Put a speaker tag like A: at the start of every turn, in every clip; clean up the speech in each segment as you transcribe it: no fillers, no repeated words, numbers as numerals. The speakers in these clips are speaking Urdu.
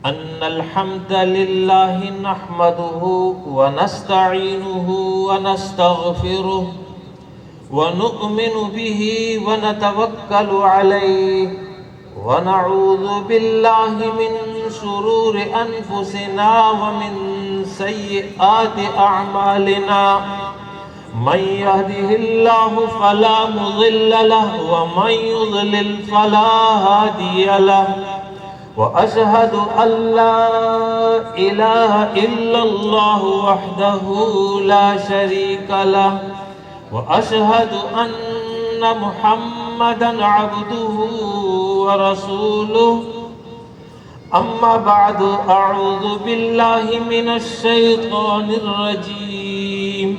A: أن الحمد لله نحمده ونستعينه ونستغفره ونؤمن به ونتوكل عليه ونعوذ بالله من شرور أنفسنا ومن سيئات أعمالنا من يهده الله فلا مضل له ومن يضلل فلا هادي له وأشهد أن لا إله إلا الله وحده لا شريك له وأشهد أن محمدًا عبده ورسوله أما بعد أعوذ بالله من الشيطان الرجيم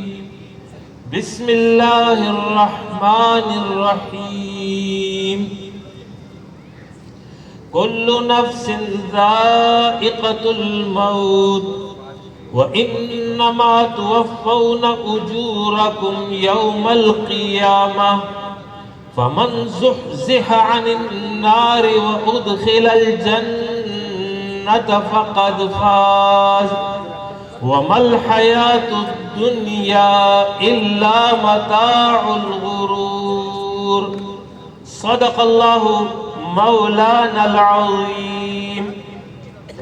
A: بسم الله الرحمن الرحيم كل نفس ذائقة الموت وإنما توفون أجوركم يوم القيامة فمن زحزح عن النار وأدخل الجنة فقد فاز وما الحياة الدنيا إلا متاع الغرور صدق الله مولانا العظيم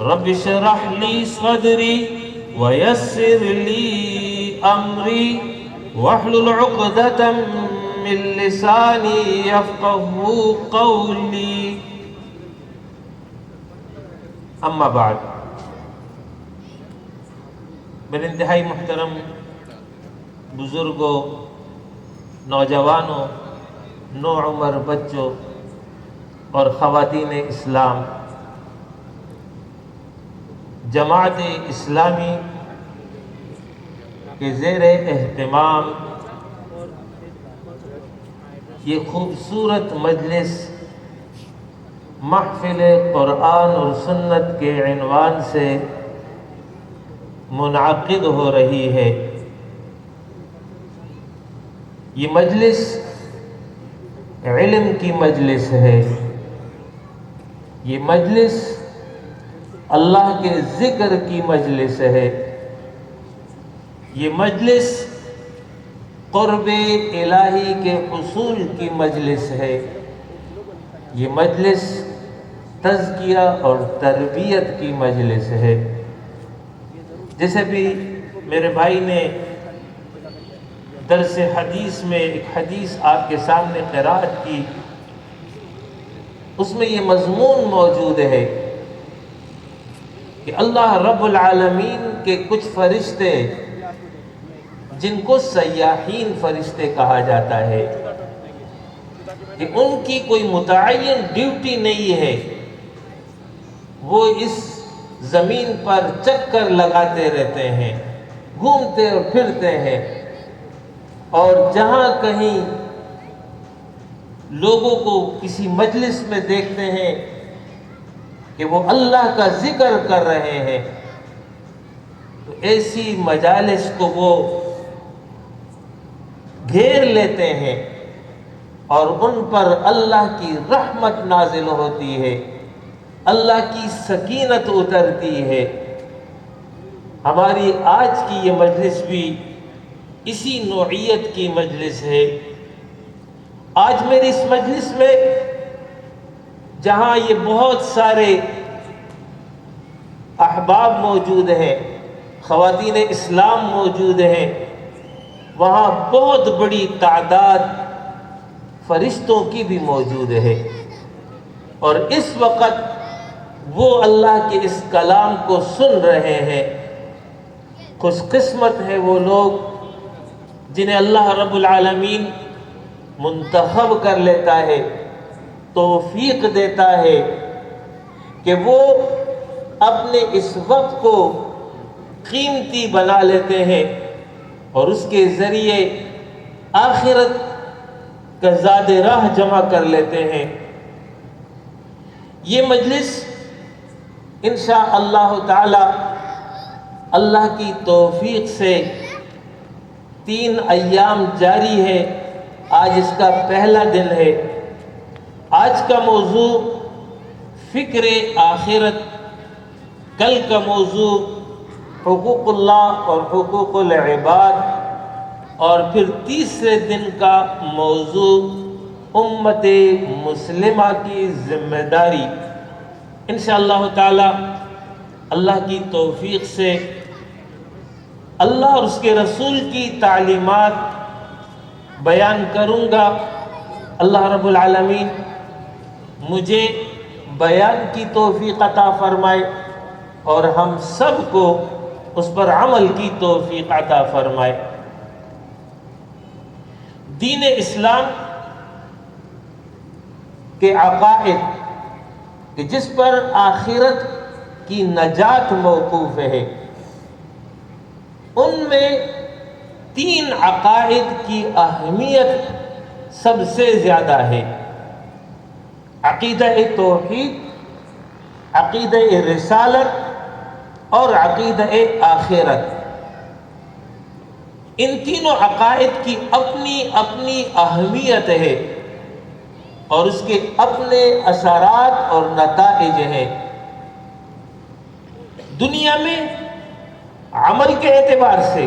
A: رب اشرح لي صدري ويسر لي أمري واحلل عقدة من لساني يفقه قولي اما بعد میرے انتہائی محترم بزرگوں، نوجوانوں، نوعمر بچوں اور خواتین اسلام، جماعت اسلامی کے زیر اہتمام یہ خوبصورت مجلس محفل قرآن اور سنت کے عنوان سے منعقد ہو رہی ہے۔ یہ مجلس علم کی مجلس ہے، یہ مجلس اللہ کے ذکر کی مجلس ہے، یہ مجلس قرب الہی کے حصول کی مجلس ہے، یہ مجلس تزکیہ اور تربیت کی مجلس ہے۔ جیسے بھی میرے بھائی نے درس حدیث میں ایک حدیث آپ کے سامنے قرأت کی، اس میں یہ مضمون موجود ہے کہ اللہ رب العالمین کے کچھ فرشتے جن کو سیاحین فرشتے کہا جاتا ہے کہ ان کی کوئی متعین ڈیوٹی نہیں ہے، وہ اس زمین پر چکر لگاتے رہتے ہیں، گھومتے اور پھرتے ہیں، اور جہاں کہیں لوگوں کو کسی مجلس میں دیکھتے ہیں کہ وہ اللہ کا ذکر کر رہے ہیں تو ایسی مجالس کو وہ گھیر لیتے ہیں اور ان پر اللہ کی رحمت نازل ہوتی ہے، اللہ کی سکینت اترتی ہے۔ ہماری آج کی یہ مجلس بھی اسی نوعیت کی مجلس ہے۔ آج میری اس مجلس میں جہاں یہ بہت سارے احباب موجود ہیں، خواتین اسلام موجود ہیں، وہاں بہت بڑی تعداد فرشتوں کی بھی موجود ہے، اور اس وقت وہ اللہ کے اس کلام کو سن رہے ہیں۔ خوش قسمت ہے وہ لوگ جنہیں اللہ رب العالمین منتخب کر لیتا ہے، توفیق دیتا ہے کہ وہ اپنے اس وقت کو قیمتی بنا لیتے ہیں اور اس کے ذریعے آخرت کا زاد راہ جمع کر لیتے ہیں۔ یہ مجلس انشاءاللہ تعالی اللہ کی توفیق سے 3 ایام جاری ہے۔ آج اس کا پہلا دن ہے۔ آج کا موضوع فکر آخرت کل کا موضوع حقوق اللہ اور حقوق العباد، اور پھر تیسرے دن کا موضوع امت مسلمہ کی ذمہ داری۔ انشاءاللہ تعالی اللہ کی توفیق سے اللہ اور اس کے رسول کی تعلیمات بیان کروں گا۔ اللہ رب العالمین مجھے بیان کی توفیق عطا فرمائے اور ہم سب کو اس پر عمل کی توفیق عطا فرمائے۔ دین اسلام کے عقائد کہ جس پر آخرت کی نجات موقوف ہے، ان میں 3 عقائد کی اہمیت سب سے زیادہ ہے: عقیدہ توحید، عقیدہ رسالت اور عقیدہ آخرت۔ ان تینوں عقائد کی اپنی اپنی اہمیت ہے اور اس کے اپنے اثرات اور نتائج ہیں۔ دنیا میں عمل کے اعتبار سے،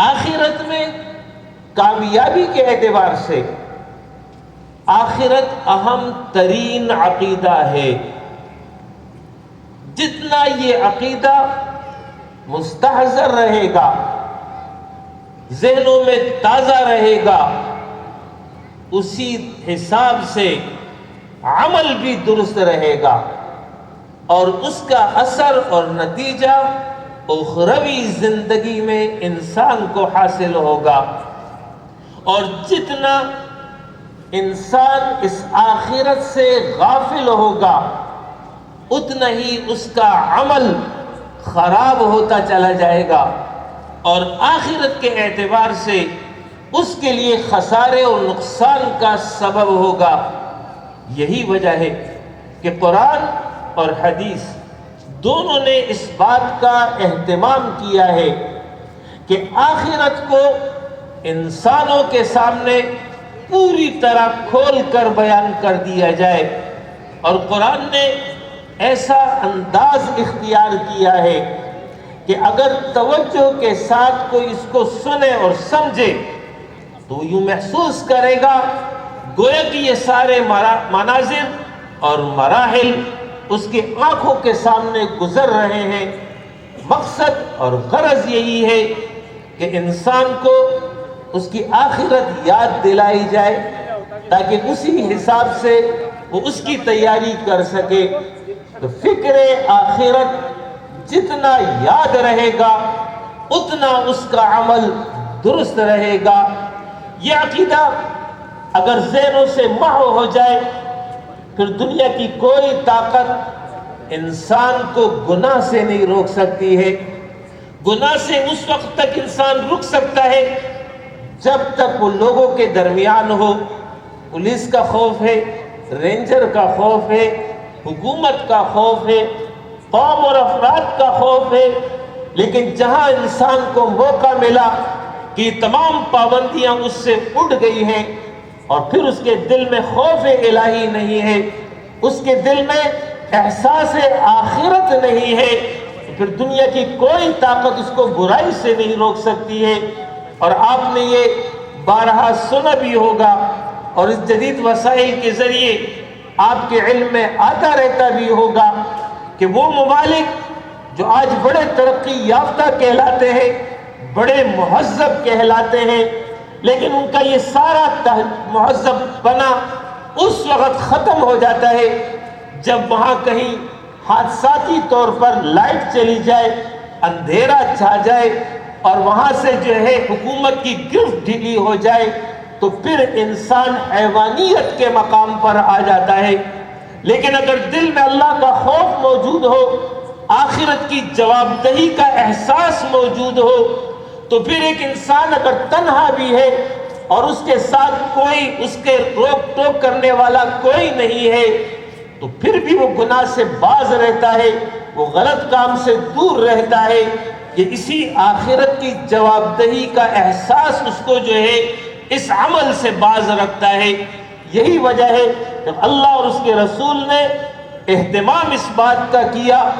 A: آخرت میں کامیابی کے اعتبار سے، آخرت اہم ترین عقیدہ ہے۔ جتنا یہ عقیدہ مستحضر رہے گا، ذہنوں میں تازہ رہے گا، اسی حساب سے عمل بھی درست رہے گا اور اس کا اثر اور نتیجہ اخروی زندگی میں انسان کو حاصل ہوگا۔ اور جتنا انسان اس آخرت سے غافل ہوگا، اتنا ہی اس کا عمل خراب ہوتا چلا جائے گا اور آخرت کے اعتبار سے اس کے لیے خسارے اور نقصان کا سبب ہوگا۔ یہی وجہ ہے کہ قرآن اور حدیث دونوں نے اس بات کا اہتمام کیا ہے کہ آخرت کو انسانوں کے سامنے پوری طرح کھول کر بیان کر دیا جائے، اور قرآن نے ایسا انداز اختیار کیا ہے کہ اگر توجہ کے ساتھ کوئی اس کو سنے اور سمجھے تو یوں محسوس کرے گا گویا کہ یہ سارے مناظر اور مراحل اس کے آنکھوں کے سامنے گزر رہے ہیں۔ مقصد اور غرض یہی ہے کہ انسان کو اس کی آخرت یاد دلائی جائے تاکہ اسی حساب سے وہ اس کی تیاری کر سکے۔ تو فکر آخرت جتنا یاد رہے گا اتنا اس کا عمل درست رہے گا۔ یہ عقیدہ اگر ذہنوں سے محو ہو جائے پھر دنیا کی کوئی طاقت انسان کو گناہ سے نہیں روک سکتی ہے۔ گناہ سے اس وقت تک انسان رک سکتا ہے جب تک وہ لوگوں کے درمیان ہو۔ پولیس کا خوف ہے، رینجر کا خوف ہے، حکومت کا خوف ہے، قوم اور افراد کا خوف ہے، لیکن جہاں انسان کو موقع ملا کہ یہ تمام پابندیاں اس سے اٹھ گئی ہیں اور پھر اس کے دل میں خوف الہی نہیں ہے، اس کے دل میں احساس آخرت نہیں ہے، پھر دنیا کی کوئی طاقت اس کو برائی سے نہیں روک سکتی ہے۔ اور آپ نے یہ بارہا سنا بھی ہوگا اور اس جدید وسائل کے ذریعے آپ کے علم میں آتا رہتا بھی ہوگا کہ وہ ممالک جو آج بڑے ترقی یافتہ کہلاتے ہیں، بڑے مہذب کہلاتے ہیں، لیکن ان کا یہ سارا مہذب بنا اس وقت ختم ہو جاتا ہے جب وہاں کہیں حادثاتی طور پر لائٹ چلی جائے، اندھیرا چھا جائے اور وہاں سے جو ہے حکومت کی گرفت ڈھیلی ہو جائے تو پھر انسان حیوانیت کے مقام پر آ جاتا ہے۔ لیکن اگر دل میں اللہ کا خوف موجود ہو، آخرت کی جواب دہی کا احساس موجود ہو، تو پھر ایک انسان اگر تنہا بھی ہے اور اس کے ساتھ کوئی اس کے روک ٹوک کرنے والا کوئی نہیں ہے تو پھر بھی وہ گناہ سے باز رہتا ہے، وہ غلط کام سے دور رہتا ہے۔ یہ اسی آخرت کی جواب دہی کا احساس اس کو جو ہے اس عمل سے باز رکھتا ہے۔ یہی وجہ ہے کہ اللہ اور اس کے رسول نے اہتمام اس بات کا کیا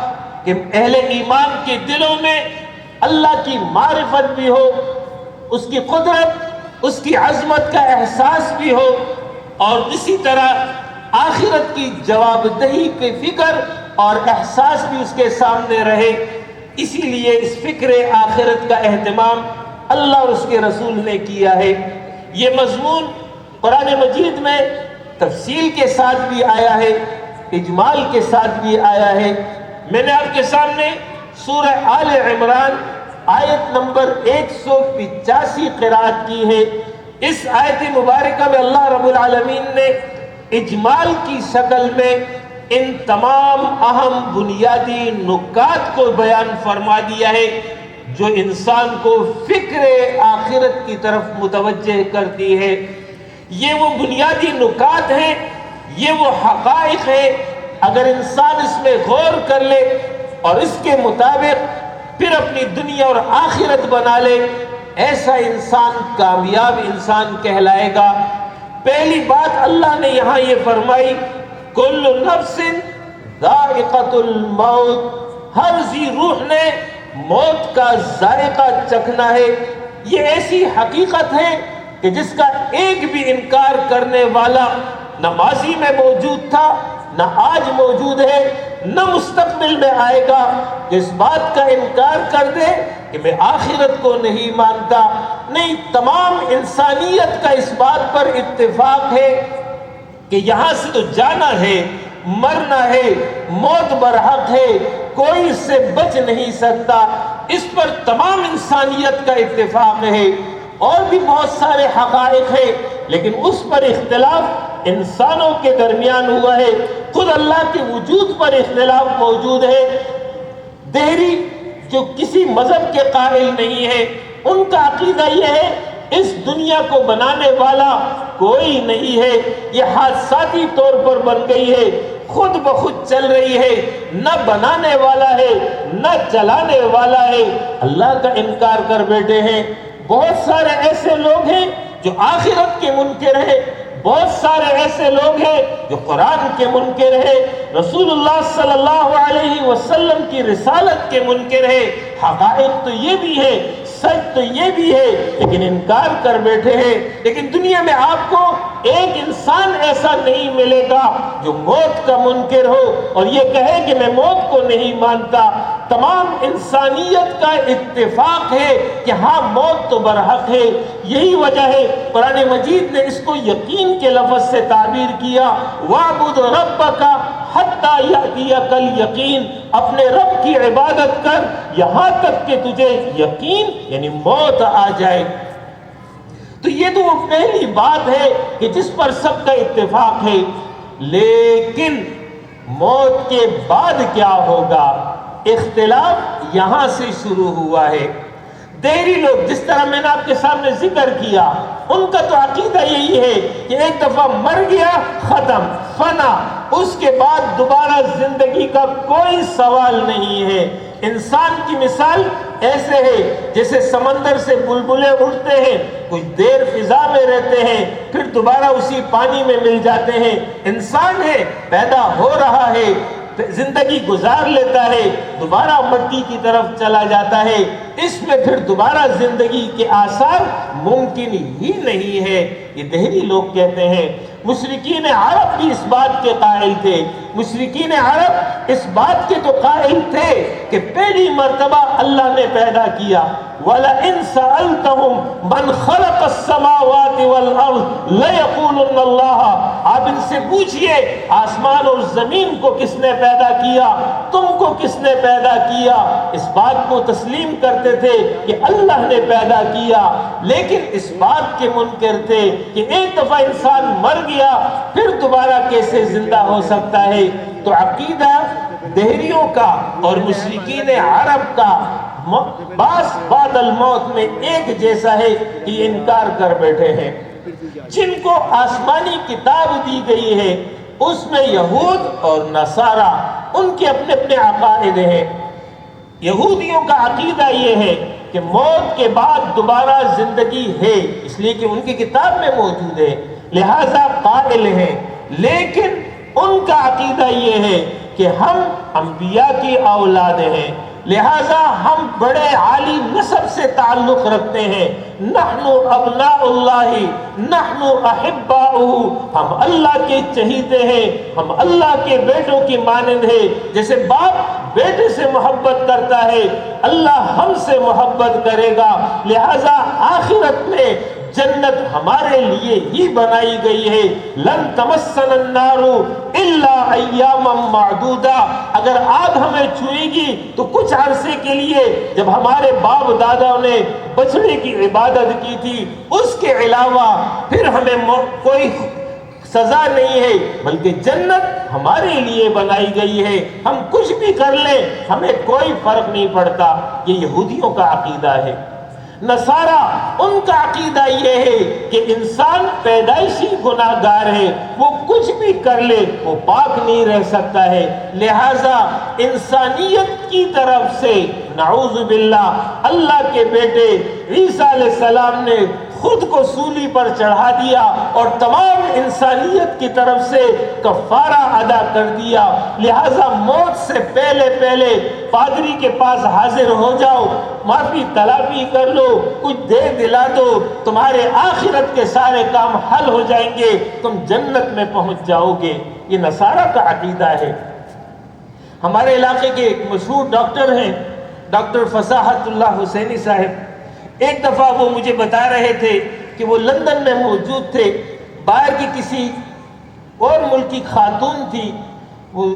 A: کہ اہل ایمان کے دلوں میں اللہ کی معرفت بھی ہو، اس کی قدرت، اس کی عظمت کا احساس بھی ہو، اور اسی طرح آخرت کی جواب دہی کی فکر اور احساس بھی اس کے سامنے رہے۔ اسی لیے اس فکر آخرت کا اہتمام اللہ اور اس کے رسول نے کیا ہے۔ یہ مضمون قرآن مجید میں تفصیل کے ساتھ بھی آیا ہے، اجمال کے ساتھ بھی آیا ہے۔ میں نے آپ کے سامنے سورہ آل عمران آیت نمبر 185 قرأت کی ہے۔ اس آیت مبارکہ میں اللہ رب العالمین نے اجمال کی شکل میں ان تمام اہم بنیادی نکات کو بیان فرما دیا ہے جو انسان کو فکر آخرت کی طرف متوجہ کرتی ہے۔ یہ وہ بنیادی نکات ہیں، یہ وہ حقائق ہیں، اگر انسان اس میں غور کر لے اور اس کے مطابق پھر اپنی دنیا اور آخرت بنا لے، ایسا انسان کامیاب انسان کہلائے گا۔ پہلی بات اللہ نے یہاں یہ فرمائی، کل نفس ذائقۃ الموت، ہر ذی روح نے موت کا ذائقہ چکھنا ہے۔ یہ ایسی حقیقت ہے کہ جس کا ایک بھی انکار کرنے والا نہ ماضی میں موجود تھا، نہ آج موجود ہے، نہ مستقبل میں آئے گا، جو اس بات کا انکار کر دے کہ میں آخرت کو نہیں مانتا۔ نہیں، تمام انسانیت کا اس بات پر اتفاق ہے کہ یہاں سے تو جانا ہے، مرنا ہے، موت برحق ہے، کوئی اس سے بچ نہیں سکتا۔ اس پر تمام انسانیت کا اتفاق ہے۔ اور بھی بہت سارے حقائق ہیں، لیکن اس پر اختلاف انسانوں کے درمیان ہوا ہے، خود اللہ کے وجود پر اختلاف موجود ہے۔ دہری جو کسی مذہب کے قائل نہیں ہے، ان کا عقیدہ یہ ہے اس دنیا کو بنانے والا کوئی نہیں ہے، یہ حادثاتی طور پر بن گئی ہے، خود بخود چل رہی ہے، نہ بنانے والا ہے نہ چلانے والا ہے۔ اللہ کا انکار کر بیٹھے ہیں۔ بہت سارے ایسے لوگ ہیں جو آخرت کے منکر ہیں، بہت سارے ایسے لوگ ہیں جو قرآن کے منکر ہیں، رسول اللہ صلی اللہ علیہ وسلم کی رسالت کے منکر ہیں۔ حقائق تو یہ بھی ہے، سچ تو یہ بھی ہے، لیکن انکار کر بیٹھے ہیں۔ لیکن دنیا میں آپ کو ایک انسان ایسا نہیں ملے گا جو موت کا منکر ہو اور یہ کہے کہ میں موت کو نہیں مانتا۔ تمام انسانیت کا اتفاق ہے کہ ہاں موت تو برحق ہے۔ یہی وجہ ہے قرآن مجید نے اس کو یقین کے لفظ سے تعبیر کیا، وَاعْبُدْ رَبَّكَ حَتَّى يَأْتِيَكَ الْيَقِينُ، اپنے رب کی عبادت کر یہاں تک کہ تجھے یقین یعنی موت آ جائے۔ تو یہ تو وہ پہلی بات ہے کہ جس پر سب کا اتفاق ہے۔ لیکن موت کے بعد کیا ہوگا، اختلاف یہاں سے شروع ہوا ہے۔ دہری لوگ، جس طرح میں نے آپ کے سامنے ذکر کیا، ان کا تو عقیدہ یہی ہے کہ ایک دفعہ مر گیا، ختم، فنا، اس کے بعد دوبارہ زندگی کا کوئی سوال نہیں ہے۔ انسان کی مثال ایسے ہے جیسے سمندر سے بلبلے اڑتے ہیں، کچھ دیر فضا میں رہتے ہیں، پھر دوبارہ اسی پانی میں مل جاتے ہیں۔ انسان ہے، پیدا ہو رہا ہے، زندگی گزار لیتا ہے، دوبارہ مٹی کی طرف چلا جاتا ہے، اس میں پھر دوبارہ زندگی کے آثار ممکن ہی نہیں ہے۔ یہ دہری لوگ کہتے ہیں۔ مشرکین عرب بھی اس بات کے قائل تھے۔ مشرکین عرب اس بات کے تو قائل تھے کہ پہلی مرتبہ اللہ نے پیدا کیا، وَلَئِن سَأَلْتَهُمْ مَنْ خَلَقَ السَّمَاوَاتِ وَالْأَرْضِ لَيَقُولُنَّ اللَّهُ، آپ ان سے پوچھئے آسمان اور زمین کو کس نے پیدا کیا، تم کو کس نے پیدا کیا؟ اس بات کو تسلیم کرتے تھے کہ اللہ نے پیدا کیا، لیکن اس بات کے منکر تھے کہ ایک دفعہ انسان مر گیا پھر دوبارہ کیسے زندہ ہو سکتا ہے۔ تو عقیدہ دہریوں کا اور مشرکین عرب کا باس بعد الموت میں ایک جیسا ہے کہ یہ انکار کر بیٹھے ہیں۔ جن کو آسمانی کتاب دی گئی ہے اس میں یہود اور نصارہ، ان کے اپنے اپنے عقائد ہیں۔ یہودیوں کا عقیدہ یہ ہے کہ موت کے بعد دوبارہ زندگی ہے، اس لیے کہ ان کی کتاب میں موجود ہے، لہذا قائل ہیں۔ لیکن ان کا عقیدہ یہ ہے کہ ہم انبیاء کی اولاد ہیں، لہذا ہم بڑے عالی نسب سے تعلق رکھتے ہیں۔ نحن ابناء اللہ نحن احباؤہ، ہم اللہ کے چہیتے ہیں، ہم اللہ کے بیٹوں کی مانند ہیں۔ جیسے باپ بیٹے سے محبت کرتا ہے، اللہ ہم سے محبت کرے گا، لہذا آخرت میں جنت ہمارے لیے ہی بنائی گئی ہے۔ لن تمسنا النار الا ایاما معدودہ، اگر آگ ہمیں چھوئے گی تو کچھ عرصے کے لیے، جب ہمارے باپ دادا نے بچڑے کی عبادت کی تھی، اس کے علاوہ پھر ہمیں کوئی سزا نہیں ہے، بلکہ جنت ہمارے لیے بنائی گئی ہے، ہم کچھ بھی کر لیں ہمیں کوئی فرق نہیں پڑتا۔ یہ یہودیوں کا عقیدہ ہے۔ نصارہ ان کا عقیدہ یہ ہے کہ انسان پیدائشی گناہ گار ہے، وہ کچھ بھی کر لے وہ پاک نہیں رہ سکتا ہے، لہذا انسانیت کی طرف سے نعوذ باللہ اللہ کے بیٹے عیسیٰ علیہ السلام نے خود کو سولی پر چڑھا دیا اور تمام انسانیت کی طرف سے کفارہ ادا کر دیا، لہذا موت سے پہلے پادری کے پاس حاضر ہو جاؤ، معافی تلافی کر لو، کچھ دے دلا دو، تمہارے آخرت کے سارے کام حل ہو جائیں گے، تم جنت میں پہنچ جاؤ گے۔ یہ نصارہ کا عقیدہ ہے۔ ہمارے علاقے کے ایک مشہور ڈاکٹر ہیں، ڈاکٹر فصاحت اللہ حسینی صاحب، ایک دفعہ وہ مجھے بتا رہے تھے کہ وہ لندن میں موجود تھے، باہر کی کسی اور ملک کی خاتون تھی، وہ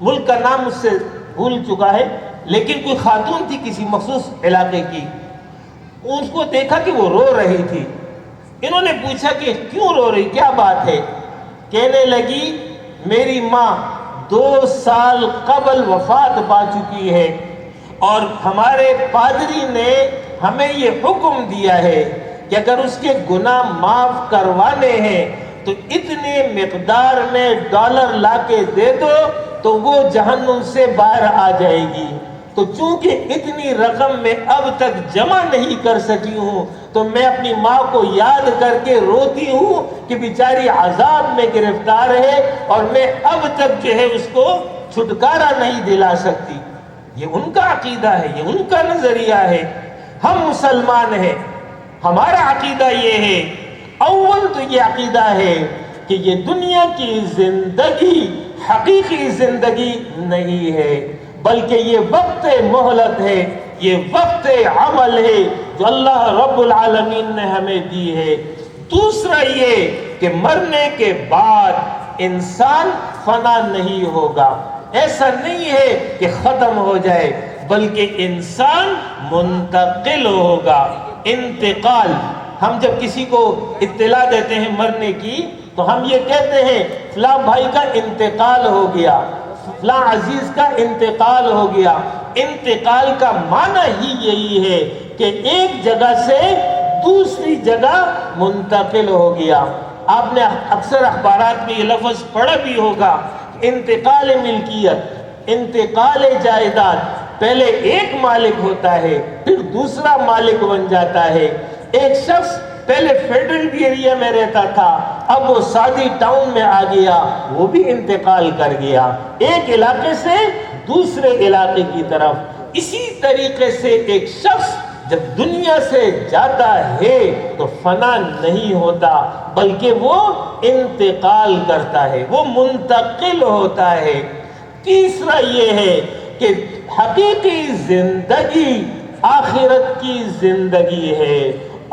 A: ملک کا نام مجھ سے بھول چکا ہے، لیکن کوئی خاتون تھی کسی مخصوص علاقے کی، اس کو دیکھا کہ وہ رو رہی تھی۔ انہوں نے پوچھا کہ کیوں رو رہی، کیا بات ہے؟ کہنے لگی میری ماں 2 سال قبل وفات پا چکی ہے، اور ہمارے پادری نے ہمیں یہ حکم دیا ہے کہ اگر اس کے گناہ معاف کروانے ہیں تو اتنے مقدار میں ڈالر لا کے دے دو تو وہ جہنم سے باہر آ جائے گی۔ تو چونکہ اتنی رقم میں اب تک جمع نہیں کر سکی ہوں تو میں اپنی ماں کو یاد کر کے روتی ہوں کہ بیچاری عذاب میں گرفتار ہے اور میں اب تک جو ہے اس کو چھٹکارا نہیں دلا سکتی۔ یہ ان کا عقیدہ ہے، یہ ان کا نظریہ ہے۔ ہم مسلمان ہیں، ہمارا عقیدہ یہ ہے، اول تو یہ عقیدہ ہے کہ یہ دنیا کی زندگی حقیقی زندگی نہیں ہے، بلکہ یہ وقت مہلت ہے، یہ وقت عمل ہے جو اللہ رب العالمین نے ہمیں دی ہے۔ دوسرا یہ کہ مرنے کے بعد انسان فنا نہیں ہوگا، ایسا نہیں ہے کہ ختم ہو جائے، بلکہ انسان منتقل ہوگا۔ انتقال، ہم جب کسی کو اطلاع دیتے ہیں مرنے کی تو ہم یہ کہتے ہیں فلاں بھائی کا انتقال ہو گیا، فلاں عزیز کا انتقال ہو گیا۔ انتقال کا معنی ہی یہی ہے کہ ایک جگہ سے دوسری جگہ منتقل ہو گیا۔ آپ نے اکثر اخبارات میں یہ لفظ پڑھا بھی ہوگا، انتقال ملکیت، انتقال جائیداد، پہلے ایک مالک ہوتا ہے پھر دوسرا مالک بن جاتا ہے۔ ایک شخص پہلے فیڈرل ایریا میں رہتا تھا، اب وہ سادی ٹاؤن میں آ گیا، وہ بھی انتقال کر گیا ایک علاقے سے دوسرے علاقے کی طرف۔ اسی طریقے سے ایک شخص جب دنیا سے جاتا ہے تو فنا نہیں ہوتا، بلکہ وہ انتقال کرتا ہے، وہ منتقل ہوتا ہے۔ تیسرا یہ ہے کہ حقیقی زندگی آخرت کی زندگی ہے،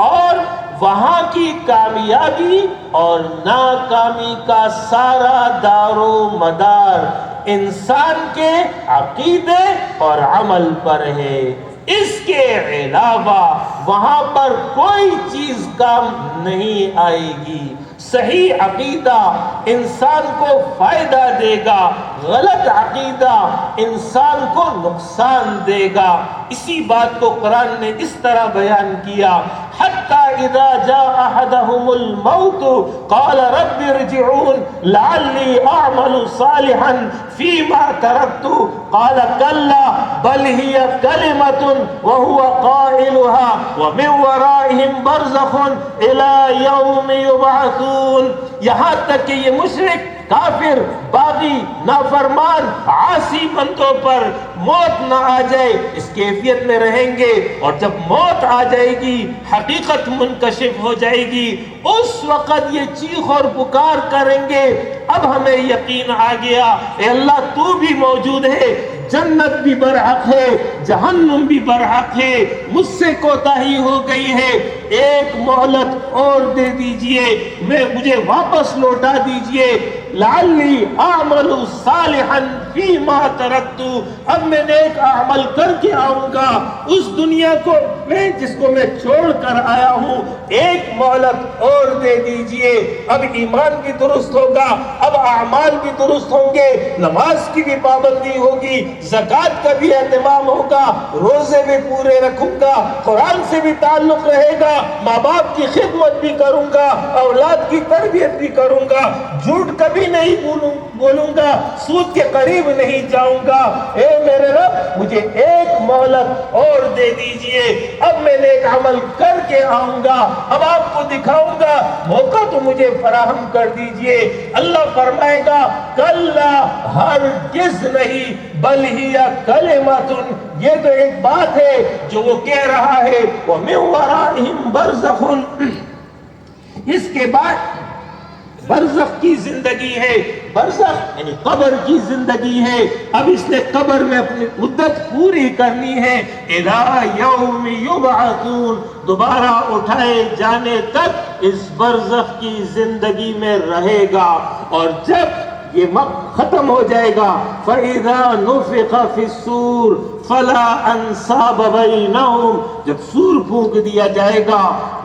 A: اور وہاں کی کامیابی اور ناکامی کا سارا دار و مدار انسان کے عقیدے اور عمل پر ہے۔ اس کے علاوہ وہاں پر کوئی چیز کام نہیں آئے گی۔ صحیح عقیدہ انسان کو فائدہ دے گا، غلط عقیدہ انسان کو نقصان دے گا۔ اسی بات کو قرآن نے اس طرح بیان کیا، حتی اذا جاء احدهم الموت قال رب ارجعون لعلی اعمل صالحا فيما تركت قال كلا بل هي كلمة وهو قائلها ومن ورائهم برزخ الى يوم يبعثون۔ یہاں تک کہ یہ مشرک کافر، باغی، نافرمان، عاصی بندوں پر موت نہ آ جائے، اس کیفیت میں رہیں گے، اور جب موت آ جائے گی، حقیقت منکشف ہو جائے گی، اس وقت یہ چیخ اور پکار کریں گے، اب ہمیں یقین آ گیا، اے اللہ تو بھی موجود ہے، جنت بھی برحق ہے، جہنم بھی برحق ہے، مجھ سے کوتاہی ہو گئی ہے، ایک مہلت اور دے دیجئے، مجھے واپس لوٹا دیجئے، لعلی اعمل صالحا فیما ترکت، اب میں نیک عمل کر کے آؤں گا اس دنیا کو جس کو میں چھوڑ کر آیا ہوں، ایک مہلت اور دے دیجئے، اب ایمان بھی درست ہوگا، اب اعمال بھی درست ہوں گے، نماز کی بھی پابندی ہوگی، زکوٰۃ کا بھی اہتمام ہوگا، روزے بھی پورے رکھوں گا، قرآن سے بھی تعلق رہے گا، ماں باپ کی خدمت بھی کروں گا، اولاد کی تربیت بھی کروں گا، جھوٹ کبھی نہیں بولوں گا، سود کے قریب نہیں جاؤں گا، اے میرے رب مجھے ایک مہلت اور دے دیجئے، اب میں نیک عمل کر کے آؤں گا، اب آپ کو دکھاؤں گا، موقع تو مجھے فراہم کر دیجئے۔ اللہ فرمائے گا کلا، ہرگز نہیں، بل ہی کلمۃ، یہ تو ایک بات ہے جو وہ کہہ رہا ہے، وَمِن وَرَائِهِمْ بَرْزَخٌ، اس کے بعد برزخ کی زندگی ہے، برزخ یعنی قبر کی زندگی ہے، اب اس نے قبر میں اپنی مدت پوری کرنی ہے، اِلَىٰ يَوْمِ يُبْعَثُونَ، دوبارہ اٹھائے جانے تک اس برزخ کی زندگی میں رہے گا، اور جب یہ وقت ختم ہو جائے گا، فَإِذَا نُفِخَ فِي الصُّورِ فَلَا أَنْسَابَ بَيْنَهُمْ، جب سور پھونک دیا جائے گا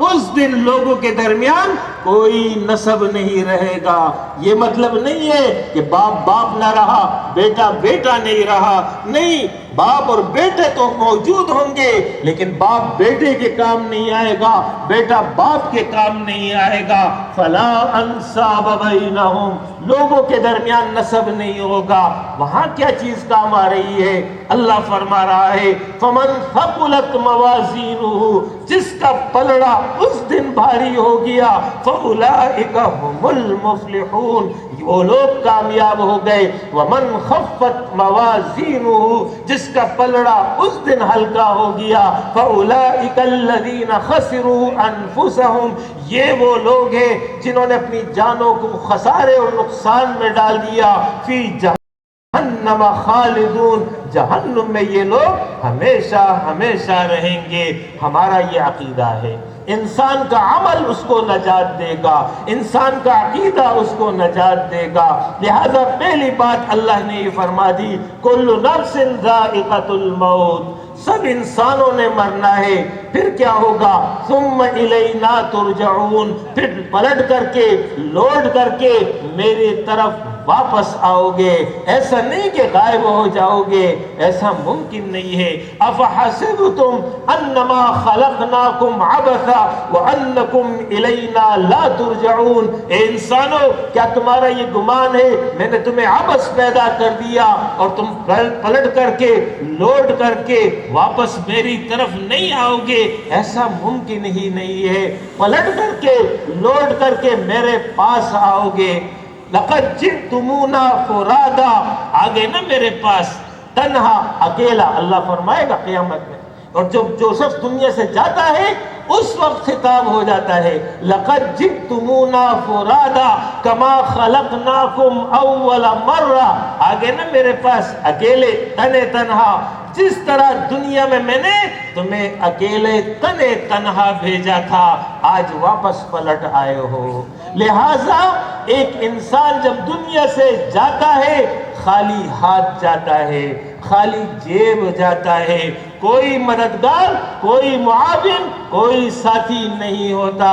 A: اس دن لوگوں کے درمیان کوئی نسب نہیں رہے گا۔ یہ مطلب نہیں ہے کہ باپ باپ نہ رہا، بیٹا بیٹا نہیں رہا، نہیں، باپ اور بیٹے تو موجود ہوں گے، لیکن باپ بیٹے کے کام نہیں آئے گا، بیٹا باپ کے کام نہیں آئے گا، فَلَا أَنْسَابَ بَيْنَهُمْ، لوگوں کے درمیان نسب نہیں ہوگا۔ وہاں کیا چیز کام آ رہی ہے؟ اللہ فرما رہا ہے فَمَنْ ثَقُلَتْ مَوَازِينُهُ، جس کا پلڑا اس دن بھاری ہو گیا، فَأُولَئِكَ هُمُ الْمُفْلِحُونَ، وہ لوگ کامیاب ہو گئے، وَمَنْ خَفَّتْ مَوَازِينُهُ، جس کا پلڑا اس دن ہلکا ہو گیا، فَأُولَئِكَ الَّذِينَ خَسِرُوا أَنفُسَهُمْ، یہ وہ لوگ ہیں جنہوں نے اپنی جانوں کو خسارے اور نقصان میں ڈال دیا، فی جہنم خالدون، جہنم میں یہ لوگ ہمیشہ ہمیشہ رہیں گے۔ ہمارا یہ عقیدہ ہے، انسان کا عمل اس کو نجات دے گا، انسان کا عقیدہ اس کو نجات دے گا، لہذا پہلی بات اللہ نے یہ فرما دی کل نفس ذائقۃ الموت، سب انسانوں نے مرنا ہے، پھر کیا ہوگا؟ ثم الینا ترجعون، پھر پلٹ کر کے لوٹ کر کے میری طرف واپس آؤ گے، ایسا نہیں کہ غائب ہو جاؤ گے، ایسا ممکن نہیں ہے۔ افحسبتم انما خلقناکم عبثا وانکم الینا لا ترجعون، اے انسانوں کیا تمہارا یہ گمان ہے میں نے تمہیں عبث پیدا کر دیا اور تم پلٹ کر کے لوٹ کر کے واپس میری طرف نہیں آؤ گے؟ ایسا ممکن ہی نہیں ہے، پلٹ کر کے لوٹ کر کے میرے پاس آؤ گے۔ لقد جئتمونا فرادا، آگے نا میرے پاس تنہا، اکیلا، اللہ فرمائے گا قیامت میں، اور جو شخص دنیا سے جاتا ہے اس وقت خطاب ہو جاتا ہے لقد جئتمونا فرادا کما خلقناکم اول مرہ، آگے نا میرے پاس اکیلے تنہا، جس طرح دنیا میں نے تمہیں اکیلے تنہا بھیجا تھا، آج واپس پلٹ آئے ہو۔ لہٰذا ایک انسان جب دنیا سے جاتا ہے خالی ہاتھ جاتا ہے، خالی جیب جاتا ہے، کوئی مددگار، کوئی معاون، کوئی ساتھی نہیں ہوتا،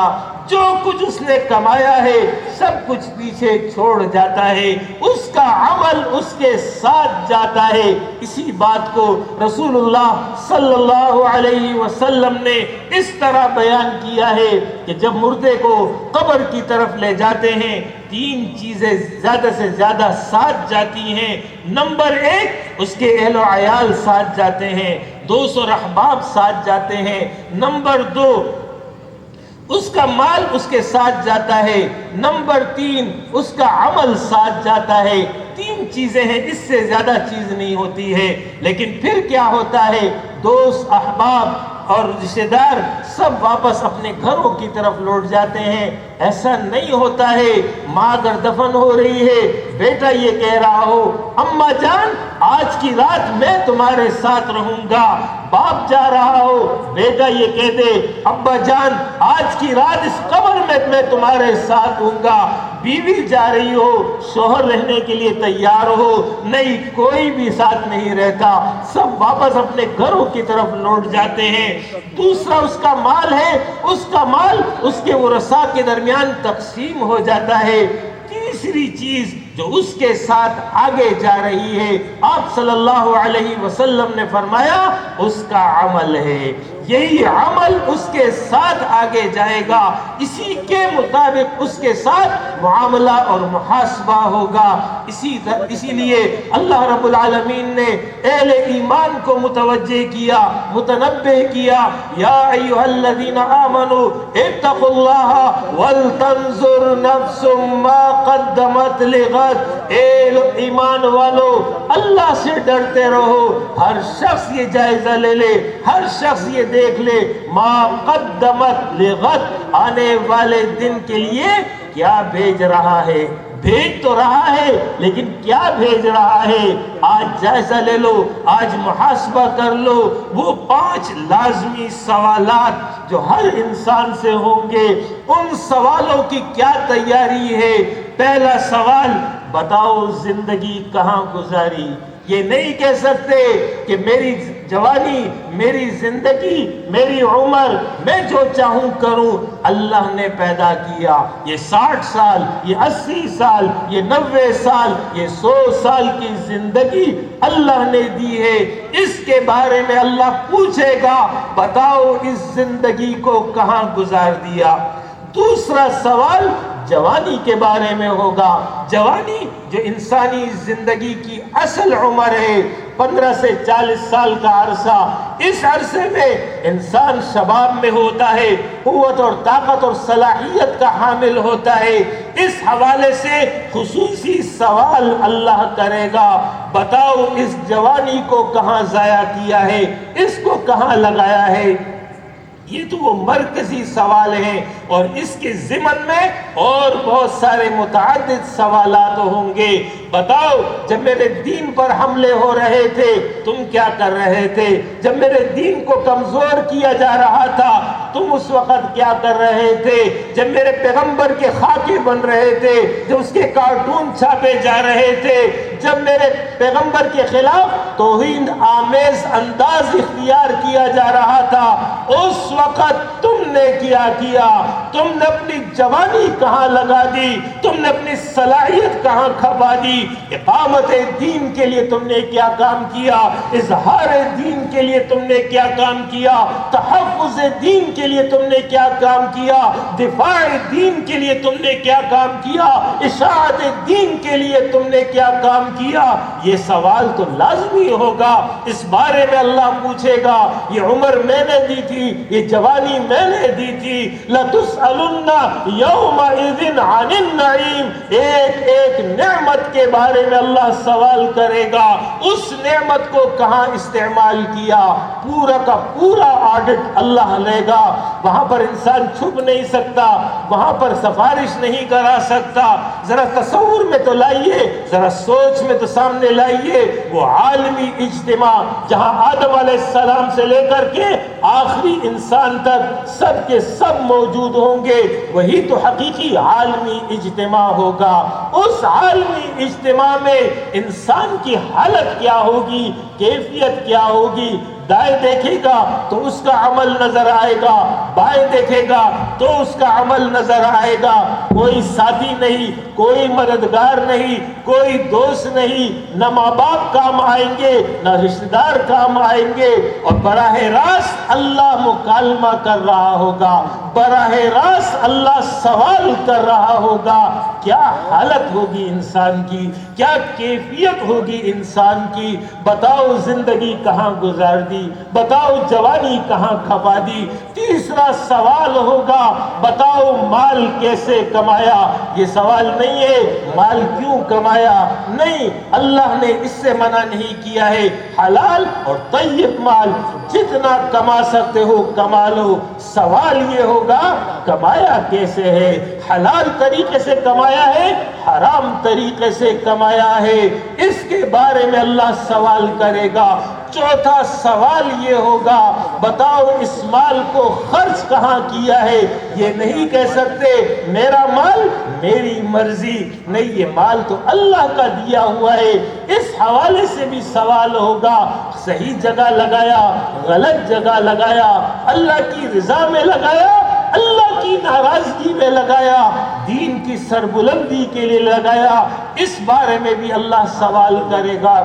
A: جو کچھ اس نے کمایا ہے سب کچھ پیچھے چھوڑ جاتا ہے، اس کا عمل اس کے ساتھ جاتا ہے۔ اسی بات کو رسول اللہ صلی اللہ علیہ وسلم نے اس طرح بیان کیا ہے کہ جب مردے کو قبر کی طرف لے جاتے ہیں تین چیزیں زیادہ سے زیادہ ساتھ جاتی ہیں۔ نمبر ایک، اس کے اہل و عیال ساتھ جاتے ہیں، دوست اور احباب ساتھ جاتے ہیں۔ نمبر دو، اس کا مال اس کے ساتھ جاتا ہے، نمبر 3 اس کا عمل ساتھ جاتا ہے۔ 3 چیزیں ہیں، اس سے زیادہ چیز نہیں ہوتی ہے۔ لیکن پھر کیا ہوتا ہے؟ دوست، احباب اور رشتہ دار سب واپس اپنے گھروں کی طرف لوٹ جاتے ہیں۔ ایسا نہیں ہوتا ہے۔ ماں اگر دفن ہو رہی ہے، بیٹا یہ کہہ رہا ہو اماں جان آج کی رات میں تمہارے ساتھ رہوں گا، باپ جا رہا ہو بیٹا یہ کہہ دے ابا جان آج کی رات اس قبر میں تمہارے ساتھ ہوں گا، بیوی جا رہی ہو شوہر رہنے کے لیے تیار ہو، نہیں کوئی بھی ساتھ نہیں رہتا، سب واپس اپنے گھروں کی طرف لوٹ جاتے ہیں۔ دوسرا اس کا مال ہے، اس کا مال اس کے ورثاء کے درمیان تقسیم ہو جاتا ہے۔ تیسری چیز جو اس کے ساتھ آگے جا رہی ہے، آپ صلی اللہ علیہ وسلم نے فرمایا اس کا عمل ہے، یہی عمل اس کے ساتھ آگے جائے گا، اسی کے مطابق اس کے ساتھ معاملہ اور محاسبہ ہوگا۔ اسی لیے اللہ رب العالمین نے اہل ایمان کو متوجہ کیا، متنبہ کیا، یا ایھا الذین آمنوا اتقوا اللہ ولتنظر نفس ما قدمت لغد، اے ایمان والو اللہ سے ڈرتے رہو، ہر شخص یہ جائزہ لے لے، ہر شخص یہ دیکھ لے ما قدمت لغد، آنے والے دن کے لیے کیا بھیج رہا ہے۔ بھیج تو رہا ہے لیکن کیا بھیج رہا ہے؟ آج جائزہ لے لو، آج محاسبہ کر لو۔ وہ 5 لازمی سوالات جو ہر انسان سے ہوں گے، ان سوالوں کی کیا تیاری ہے؟ پہلا سوال، بتاؤ زندگی کہاں گزاری؟ یہ نہیں کہہ سکتے کہ میری جوانی، میری زندگی، میری عمر، میں جو چاہوں کروں۔ اللہ نے پیدا کیا، یہ 60 سال، یہ 80 سال، یہ 90 سال، یہ 100 سال کی زندگی اللہ نے دی ہے۔ اس کے بارے میں اللہ پوچھے گا، بتاؤ اس زندگی کو کہاں گزار دیا؟ دوسرا سوال جوانی کے بارے میں ہوگا۔ جوانی جو انسانی زندگی کی اصل عمر ہے، 15 سے 40 سال کا عرصہ، اس عرصے میں انسان شباب میں ہوتا ہے، قوت اور طاقت اور صلاحیت کا حامل ہوتا ہے۔ اس حوالے سے خصوصی سوال اللہ کرے گا، بتاؤ اس جوانی کو کہاں ضائع کیا ہے، اس کو کہاں لگایا ہے؟ یہ تو وہ مرکزی سوال ہیں، اور اس کے ضمن میں اور بہت سارے متعدد سوالات ہوں گے۔ بتاؤ جب میرے دین پر حملے ہو رہے تھے تم کیا کر رہے تھے؟ جب میرے دین کو کمزور کیا جا رہا تھا تم اس وقت کیا کر رہے تھے؟ جب میرے پیغمبر کے خاکے بن رہے تھے، جب اس کے کارٹون چھاپے جا رہے تھے، جب میرے پیغمبر کے خلاف توہین آمیز انداز اختیار کیا جا رہا تھا، اس وقت تم نے کیا کیا؟ تم نے اپنی جوانی کہاں لگا دی؟ تم نے اپنی صلاحیت کہاں کھپا دی؟ اقامت دین کے لیے تم نے کیا کام کیا؟ اظہار دین کے لیے تم نے کیا کام کیا؟ تحفظ دین کے لیے تم نے کیا کام کیا؟ دفاع دین کے لیے تم نے کیا کام کیا؟ اشاعت دین کے لیے تم نے کیا کام کیا؟ یہ سوال تو لازمی ہوگا، اس بارے میں اللہ پوچھے گا۔ یہ عمر میں نے دی تھی، یہ جوانی میں نے دی تھی۔ لَتُسْأَلُنَّ يَوْمَئِذٍ عَنِ النَّعِيمِ، ایک ایک نعمت کے بارے میں اللہ سوال کرے گا، اس نعمت کو کہاں استعمال کیا؟ پورا کا پورا آڈٹ اللہ لے گا۔ وہاں پر انسان چھپ نہیں سکتا، وہاں پر سفارش نہیں کرا سکتا۔ ذرا تصور میں تو لائیے، ذرا سوچ میں تو سامنے لائیے، وہ عالمی اجتماع جہاں آدم علیہ السلام سے لے کر کے آخری انسان تک سب کے سب موجود ہوں گے، وہی تو حقیقی عالمی اجتماع ہوگا۔ اس عالمی اجتماع میں انسان کی حالت کیا ہوگی، کیفیت کیا ہوگی؟ دائیں دیکھے گا تو اس کا عمل نظر آئے گا، بائیں دیکھے گا تو اس کا عمل نظر آئے گا۔ کوئی ساتھی نہیں، کوئی مددگار نہیں، کوئی دوست نہیں، نہ ماں باپ کام آئیں گے، نہ رشتہ دار کام آئیں گے، اور براہ راست اللہ مکالمہ کر رہا ہوگا، براہ راست اللہ سوال کر رہا ہوگا۔ کیا حالت ہوگی انسان کی، کیا کیفیت ہوگی انسان کی؟ بتاؤ زندگی کہاں گزار دی، بتاؤ جوانی کہاں کھپا دی؟ تیسرا سوال ہوگا بتاؤ مال کیسے کمایا؟ یہ سوال نہیں ہے مال کیوں کمایا، نہیں، اللہ نے اس سے منع نہیں کیا ہے، حلال اور طیب مال جتنا کما سکتے ہو کما لو، سوال یہ ہوگا کمایا کیسے ہے، حلال طریقے سے کمایا ہے حرام طریقے سے کمایا ہے، اس کے بارے میں اللہ سوال کرے گا۔ چوتھا سوال یہ ہوگا بتاؤ اس مال کو خرچ کہاں کیا ہے؟ یہ نہیں کہہ سکتے میرا مال میری مرضی، نہیں، یہ مال تو اللہ کا دیا ہوا ہے، اس حوالے سے بھی سوال ہوگا، صحیح جگہ لگایا غلط جگہ لگایا، اللہ کی رضا میں لگایا اللہ کی ناراضگی میں لگایا، دین کی سربلندی کے لیے لگایا، اس بارے میں بھی اللہ سوال کرے گا۔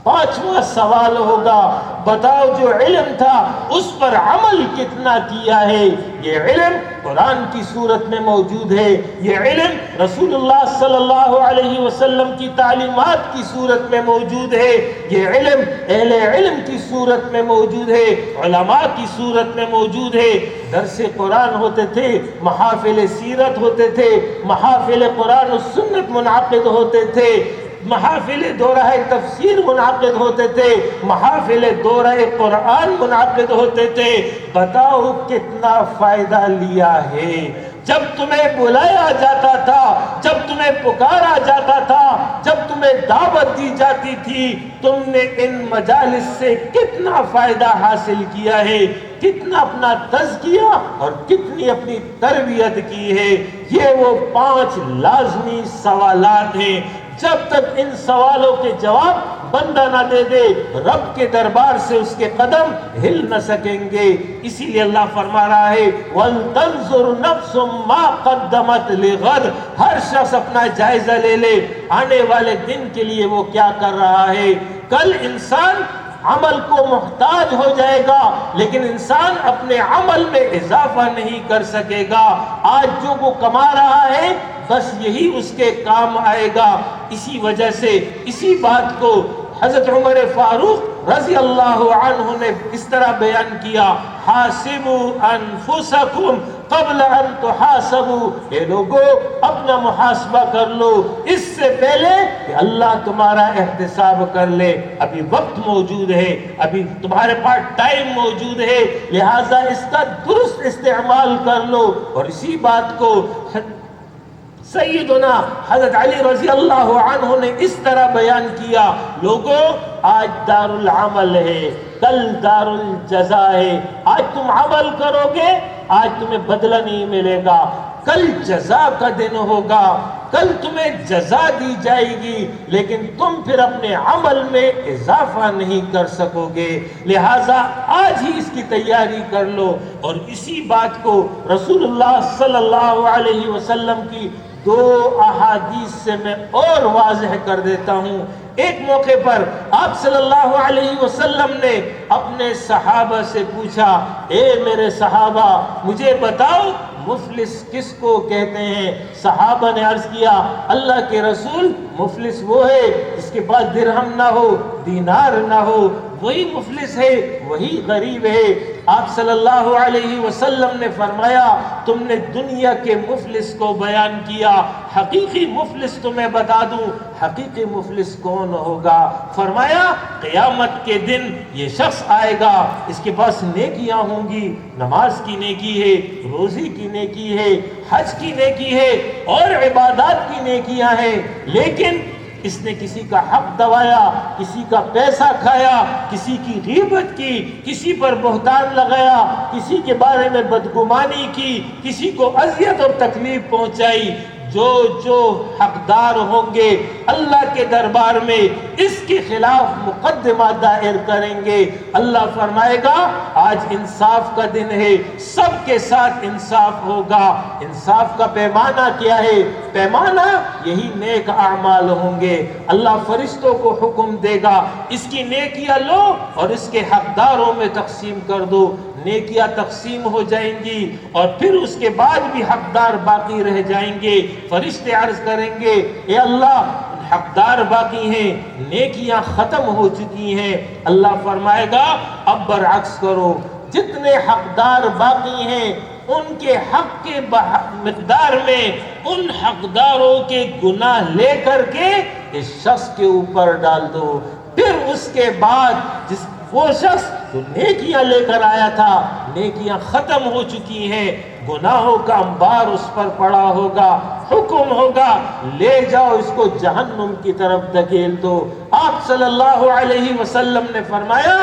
A: پانچواں سوال ہوگا بتاؤ جو علم تھا اس پر عمل کتنا کیا ہے؟ یہ علم قرآن کی صورت میں موجود ہے، یہ علم رسول اللہ صلی اللہ علیہ وسلم کی تعلیمات کی صورت میں موجود ہے، یہ علم اہل علم کی صورت میں موجود ہے، علماء کی صورت میں موجود ہے۔ درس قرآن ہوتے تھے، محافل سیرت ہوتے تھے، محافل قرآن و سنت منعقد ہوتے تھے، محافل دورہ تفسیر منعقد ہوتے تھے، محافل دورہ قرآن منعقد ہوتے تھے، بتاؤ کتنا فائدہ لیا ہے؟ جب تمہیں بلایا جاتا تھا، جب تمہیں پکارا جاتا تھا، جب تمہیں دعوت دی جاتی تھی، تم نے ان مجالس سے کتنا فائدہ حاصل کیا ہے، کتنا اپنا تزکیہ اور کتنی اپنی تربیت کی ہے؟ یہ وہ 5 لازمی سوالات ہیں، جب تک ان سوالوں کے جواب بندہ نہ دے دے رب کے دربار سے اس کے قدم ہل نہ سکیں گے۔ اسی لیے اللہ فرما رہا ہے وَلْتَنْظُرْ نَفْسٌ مَا قَدَّمَتْ لِغَدٍ، ہر شخص اپنا جائزہ لے لے آنے والے دن کے لیے وہ کیا کر رہا ہے۔ کل انسان عمل کو محتاج ہو جائے گا لیکن انسان اپنے عمل میں اضافہ نہیں کر سکے گا۔ آج جو وہ کما رہا ہے بس یہی اس کے کام آئے گا۔ اسی وجہ سے اسی بات کو حضرت عمر فاروق رضی اللہ عنہ نے اس طرح بیان کیا، حاسبوا انفسکم قبل ان تحاسبوا، اے لوگو اپنا محاسبہ کر لو اس سے پہلے کہ اللہ تمہارا احتساب کر لے۔ ابھی وقت موجود ہے، ابھی تمہارے پاس ٹائم موجود ہے، لہٰذا اس کا درست استعمال کر لو۔ اور اسی بات کو سیدنا حضرت علی رضی اللہ عنہ نے اس طرح بیان کیا، لوگوں آج دار العمل ہے، کل دار الجزا ہے، آج تم عمل کرو گے آج تمہیں بدلہ نہیں ملے گا، کل جزا کا دن ہوگا، کل تمہیں جزا دی جائے گی لیکن تم پھر اپنے عمل میں اضافہ نہیں کر سکو گے، لہٰذا آج ہی اس کی تیاری کر لو۔ اور اسی بات کو رسول اللہ صلی اللہ علیہ وسلم کی 2 احادیث سے میں اور واضح کر دیتا ہوں۔ ایک موقع پر آپ صلی اللہ علیہ وسلم نے اپنے صحابہ سے پوچھا، اے میرے صحابہ مجھے بتاؤ مفلس کس کو کہتے ہیں؟ صحابہ نے عرض کیا اللہ کے رسول مفلس وہ ہے جس کے پاس درہم نہ ہو دینار نہ ہو، وہی مفلس ہے، وہی غریب ہے۔ آپ صلی اللہ علیہ وسلم نے فرمایا تم نے دنیا کے مفلس کو بیان کیا، حقیقی مفلس تمہیں بتا دوں، حقیقی مفلس کون ہوگا؟ فرمایا قیامت کے دن یہ شخص آئے گا، اس کے پاس نیکیاں ہوں گی، نماز کی نیکی ہے، روزی کی نیکی ہے، حج کی نیکی ہے اور عبادات کی نیکیاں ہیں، لیکن اس نے کسی کا حق دبایا، کسی کا پیسہ کھایا، کسی کی غیبت کی، کسی پر بہتان لگایا، کسی کے بارے میں بدگمانی کی، کسی کو اذیت اور تکلیف پہنچائی۔ جو حقدار ہوں گے اللہ کے دربار میں اس کے خلاف مقدمہ دائر کریں گے۔ اللہ فرمائے گا آج انصاف کا دن ہے، سب کے ساتھ انصاف ہوگا۔ انصاف کا پیمانہ کیا ہے؟ پیمانہ یہی نیک اعمال ہوں گے۔ اللہ فرشتوں کو حکم دے گا اس کی نیکیاں لو اور اس کے حقداروں میں تقسیم کر دو، نیکیاں تقسیم ہو جائیں گی اور پھر اس کے بعد بھی حقدار باقی رہ جائیں گے۔ فرشتے عرض کریں گے اے اللہ حقدار باقی ہیں، نیکیاں ختم ہو چکی ہیں۔ اللہ فرمائے گا اب برعکس کرو، جتنے حقدار باقی ہیں ان کے حق کے مقدار میں ان حقداروں کے گناہ لے کر کے اس شخص کے اوپر ڈال دو. پھر اس کے بعد وہ شخص جو نیکیاں لے کر آیا تھا، نیکیاں ختم ہو چکی ہیں، گناہوں کا انبار اس پر پڑا ہوگا، حکم ہوگا لے جاؤ اس کو جہنم کی طرف دھکیل دو. آپ صلی اللہ علیہ وسلم نے فرمایا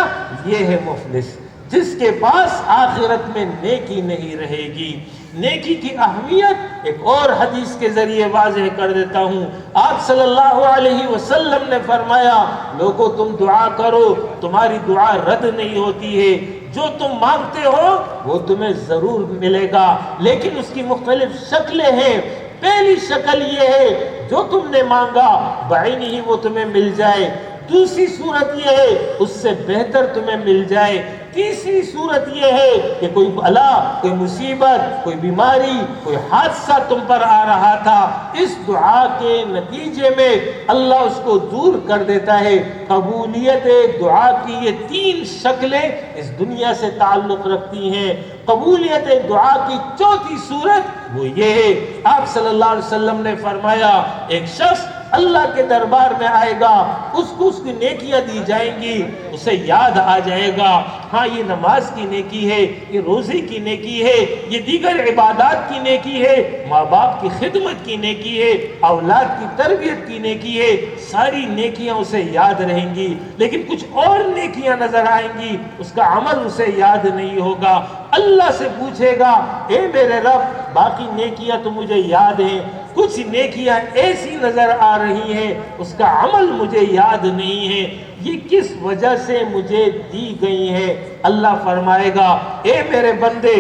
A: یہ ہے مفلس، جس کے پاس آخرت میں نیکی نہیں رہے گی. نیکی کی اہمیت ایک اور حدیث کے ذریعے واضح کر دیتا ہوں. آپ صلی اللہ علیہ وسلم نے فرمایا لوگوں تم دعا کرو، تمہاری دعا رد نہیں ہوتی ہے، جو تم مانگتے ہو وہ تمہیں ضرور ملے گا، لیکن اس کی مختلف شکلیں ہیں. پہلی شکل یہ ہے جو تم نے مانگا بعینہ ہی وہ تمہیں مل جائے. دوسری صورت یہ ہے اس سے بہتر تمہیں مل جائے. تیسری صورت یہ ہے کہ کوئی بلا، کوئی مصیبت، کوئی بیماری، کوئی حادثہ تم پر آ رہا تھا، اس دعا کے نتیجے میں اللہ اس کو دور کر دیتا ہے. قبولیت دعا کی یہ تین شکلیں اس دنیا سے تعلق رکھتی ہیں. قبولیت دعا کی چوتھی صورت وہ یہ ہے، آپ صلی اللہ علیہ وسلم نے فرمایا ایک شخص اللہ کے دربار میں آئے گا، اس کو اس کی نیکیاں دی جائیں گی، اسے یاد آ جائے گا ہاں یہ نماز کی نیکی ہے، یہ روزے کی نیکی ہے، یہ دیگر عبادات کی نیکی ہے، ماں باپ کی خدمت کی نیکی ہے، اولاد کی تربیت کی نیکی ہے. ساری نیکیاں اسے یاد رہیں گی، لیکن کچھ اور نیکیاں نظر آئیں گی، اس کا عمل اسے یاد نہیں ہوگا. اللہ سے پوچھے گا اے میرے رب باقی نیکیاں تو مجھے یاد ہیں، کچھ نیکیاں ایسی نظر آ رہی ہیں اس کا عمل مجھے یاد نہیں ہے، یہ کس وجہ سے مجھے دی گئی ہیں؟ اللہ فرمائے گا اے میرے بندے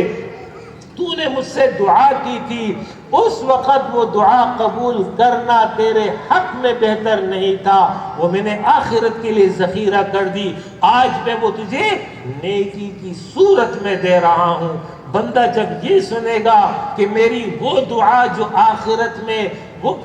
A: تو نے مجھ سے دعا کی تھی، اس وقت وہ دعا قبول کرنا تیرے حق میں بہتر نہیں تھا، وہ میں نے آخرت کے لیے ذخیرہ کر دی، آج میں وہ تجھے نیکی کی صورت میں دے رہا ہوں. بندہ جب یہ سنے گا کہ میری وہ دعا جو آخرت میں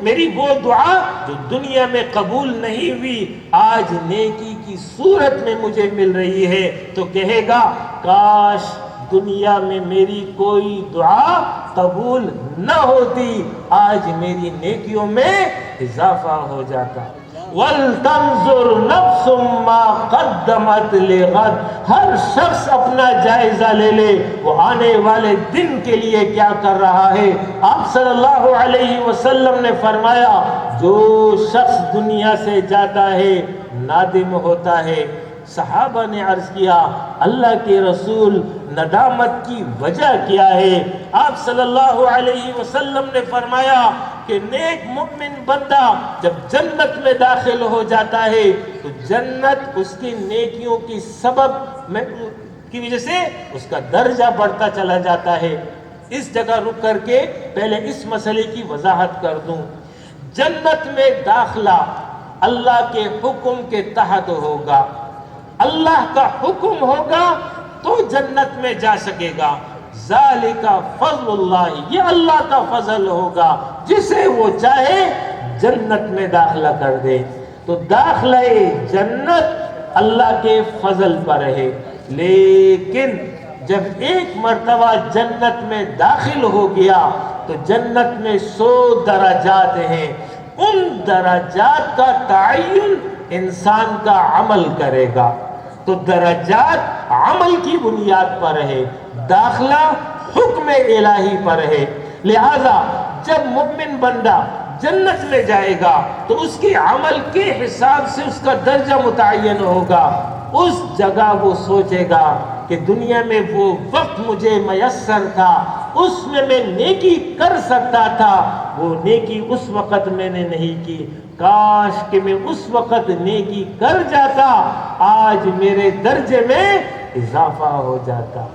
A: میری وہ دعا جو دنیا میں قبول نہیں ہوئی آج نیکی کی صورت میں مجھے مل رہی ہے، تو کہے گا کاش دنیا میں میری کوئی دعا قبول نہ ہوتی، آج میری نیکیوں میں اضافہ ہو جاتا. وَلْتَنْظُرْ نَفْسٌ مَا قَدَّمَتْ لِغَدٍ، ہر شخص اپنا جائزہ لے لے وہ آنے والے دن کے لیے کیا کر رہا ہے. آپ صلی اللہ علیہ وسلم نے فرمایا جو شخص دنیا سے جاتا ہے نادم ہوتا ہے. صحابہ نے عرض کیا اللہ کے رسول ندامت کی وجہ کیا ہے؟ آپ صلی اللہ علیہ وسلم نے فرمایا کہ نیک مومن بندہ جب جنت میں داخل ہو جاتا ہے تو جنت اس کی نیکیوں کی سبب کی وجہ سے اس کا درجہ بڑھتا چلا جاتا ہے. اس جگہ رک کر کے پہلے اس مسئلے کی وضاحت کر دوں. جنت میں داخلہ اللہ کے حکم کے تحت ہوگا، اللہ کا حکم ہوگا تو جنت میں جا سکے گا. ذالک فضل اللہ، یہ اللہ کا فضل ہوگا، جسے وہ چاہے جنت میں داخلہ کر دے. تو داخلہ جنت اللہ کے فضل پر ہے، لیکن جب ایک مرتبہ جنت میں داخل ہو گیا تو جنت میں 100 درجات ہیں. ان درجات کا تعین انسان کا عمل کرے گا، تو درجات عمل کی بنیاد پر ہے، داخلہ حکم الہی پر ہے. لہذا جب مومن بندہ جنت میں جائے گا تو اس کے عمل کے حساب سے اس کا درجہ متعین ہوگا. اس جگہ وہ سوچے گا کہ دنیا میں وہ وقت مجھے میسر تھا، اس میں نیکی کر سکتا تھا، وہ نیکی اس وقت میں نے نہیں کی، کاش کہ میں اس وقت نیکی کر جاتا، آج میرے درجے میں اضافہ ہو جاتا.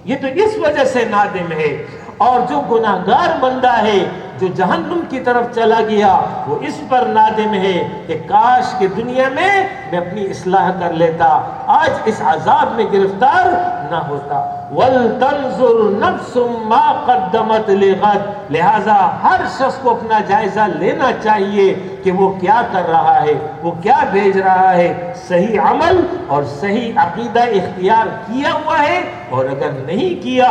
A: یہ تو اس وجہ سے نادم ہے. اور جو گناہگار بندہ ہے جو جہنم کی طرف چلا گیا وہ اس پر نادم ہے کہ کاش کہ دنیا میں اپنی اصلاح کر لیتا، آج اس عذاب میں گرفتار نہ ہوتا. وَلْتَنْظُرْ نَفْسٌ مَا قَدَّمَتْ لِغَدٍ، لہذا ہر شخص کو اپنا جائزہ لینا چاہیے کہ وہ کیا کر رہا ہے، وہ کیا بھیج رہا ہے، صحیح عمل اور صحیح عقیدہ اختیار کیا ہوا ہے، اور اگر نہیں کیا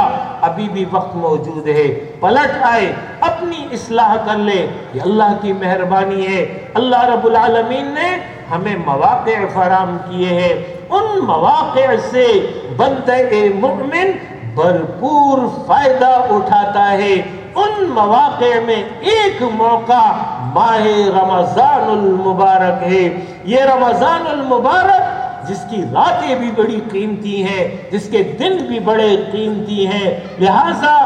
A: ابھی بھی وقت موجود ہے، پلٹ آئے، اپنی اصلاح کر لے۔ یہ اللہ کی مہربانی ہے، اللہ رب العالمین نے ہمیں مواقع فراہم کیے ہیں، ان مواقع سے بندہ مومن بھرپور فائدہ اٹھاتا ہے۔ ان مواقع میں ایک موقع ماہ رمضان المبارک ہے۔ یہ رمضان المبارک جس کی راتیں بھی بڑی قیمتی ہیں، جس کے دن بھی بڑے قیمتی ہیں، لہٰذا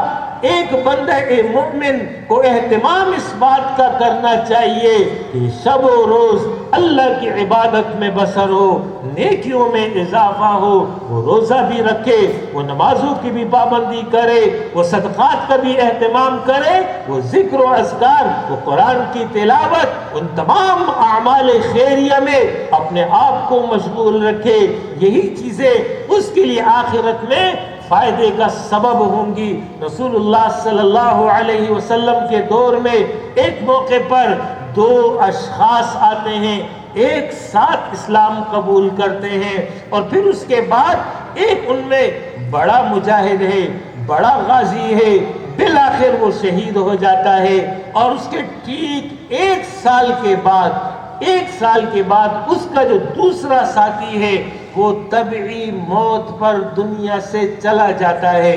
A: ایک بندہ مومن کو اہتمام اس بات کا کرنا چاہیے کہ شب و روز اللہ کی عبادت میں بسر ہو، نیکیوں میں اضافہ ہو، وہ روزہ بھی رکھے، وہ نمازوں کی بھی پابندی کرے، وہ صدقات کا بھی اہتمام کرے، وہ ذکر و اذکار، وہ قرآن کی تلاوت، ان تمام اعمال خیریہ میں اپنے آپ کو مشغول رکھے۔ یہی چیزیں اس کے لیے آخرت میں فائدے کا سبب ہوں گی۔ رسول اللہ صلی اللہ علیہ وسلم کے دور میں ایک موقع پر دو اشخاص آتے ہیں، ایک ساتھ اسلام قبول کرتے ہیں، اور پھر اس کے بعد ایک ان میں بڑا مجاہد ہے، بڑا غازی ہے، بالآخر وہ شہید ہو جاتا ہے، اور اس کے ٹھیک ایک سال کے بعد اس کا جو دوسرا ساتھی ہے وہ طبعی موت پر دنیا سے چلا جاتا ہے۔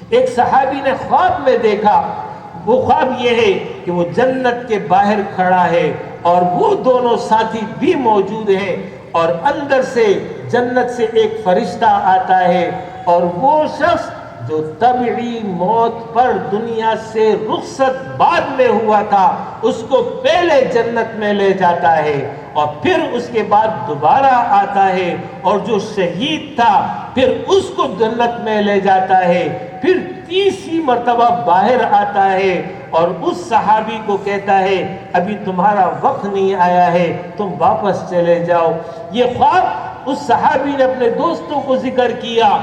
A: ایک صحابی نے خواب میں دیکھا، وہ خواب یہ ہے کہ وہ جنت کے باہر کھڑا ہے اور وہ دونوں ساتھی بھی موجود ہیں، اور اندر سے جنت سے ایک فرشتہ آتا ہے، اور وہ شخص جو طبعی موت پر دنیا سے رخصت بعد میں ہوا تھا اس کو پہلے جنت میں لے جاتا ہے، اور پھر اس کے بعد دوبارہ آتا ہے، اور جو شہید تھا پھر اس کو جنت میں لے جاتا ہے، پھر تیسری مرتبہ باہر آتا ہے اور اس صحابی کو کہتا ہے ابھی تمہارا وقت نہیں آیا ہے، تم واپس چلے جاؤ۔ یہ خواب اس صحابی نے اپنے دوستوں کو ذکر کیا،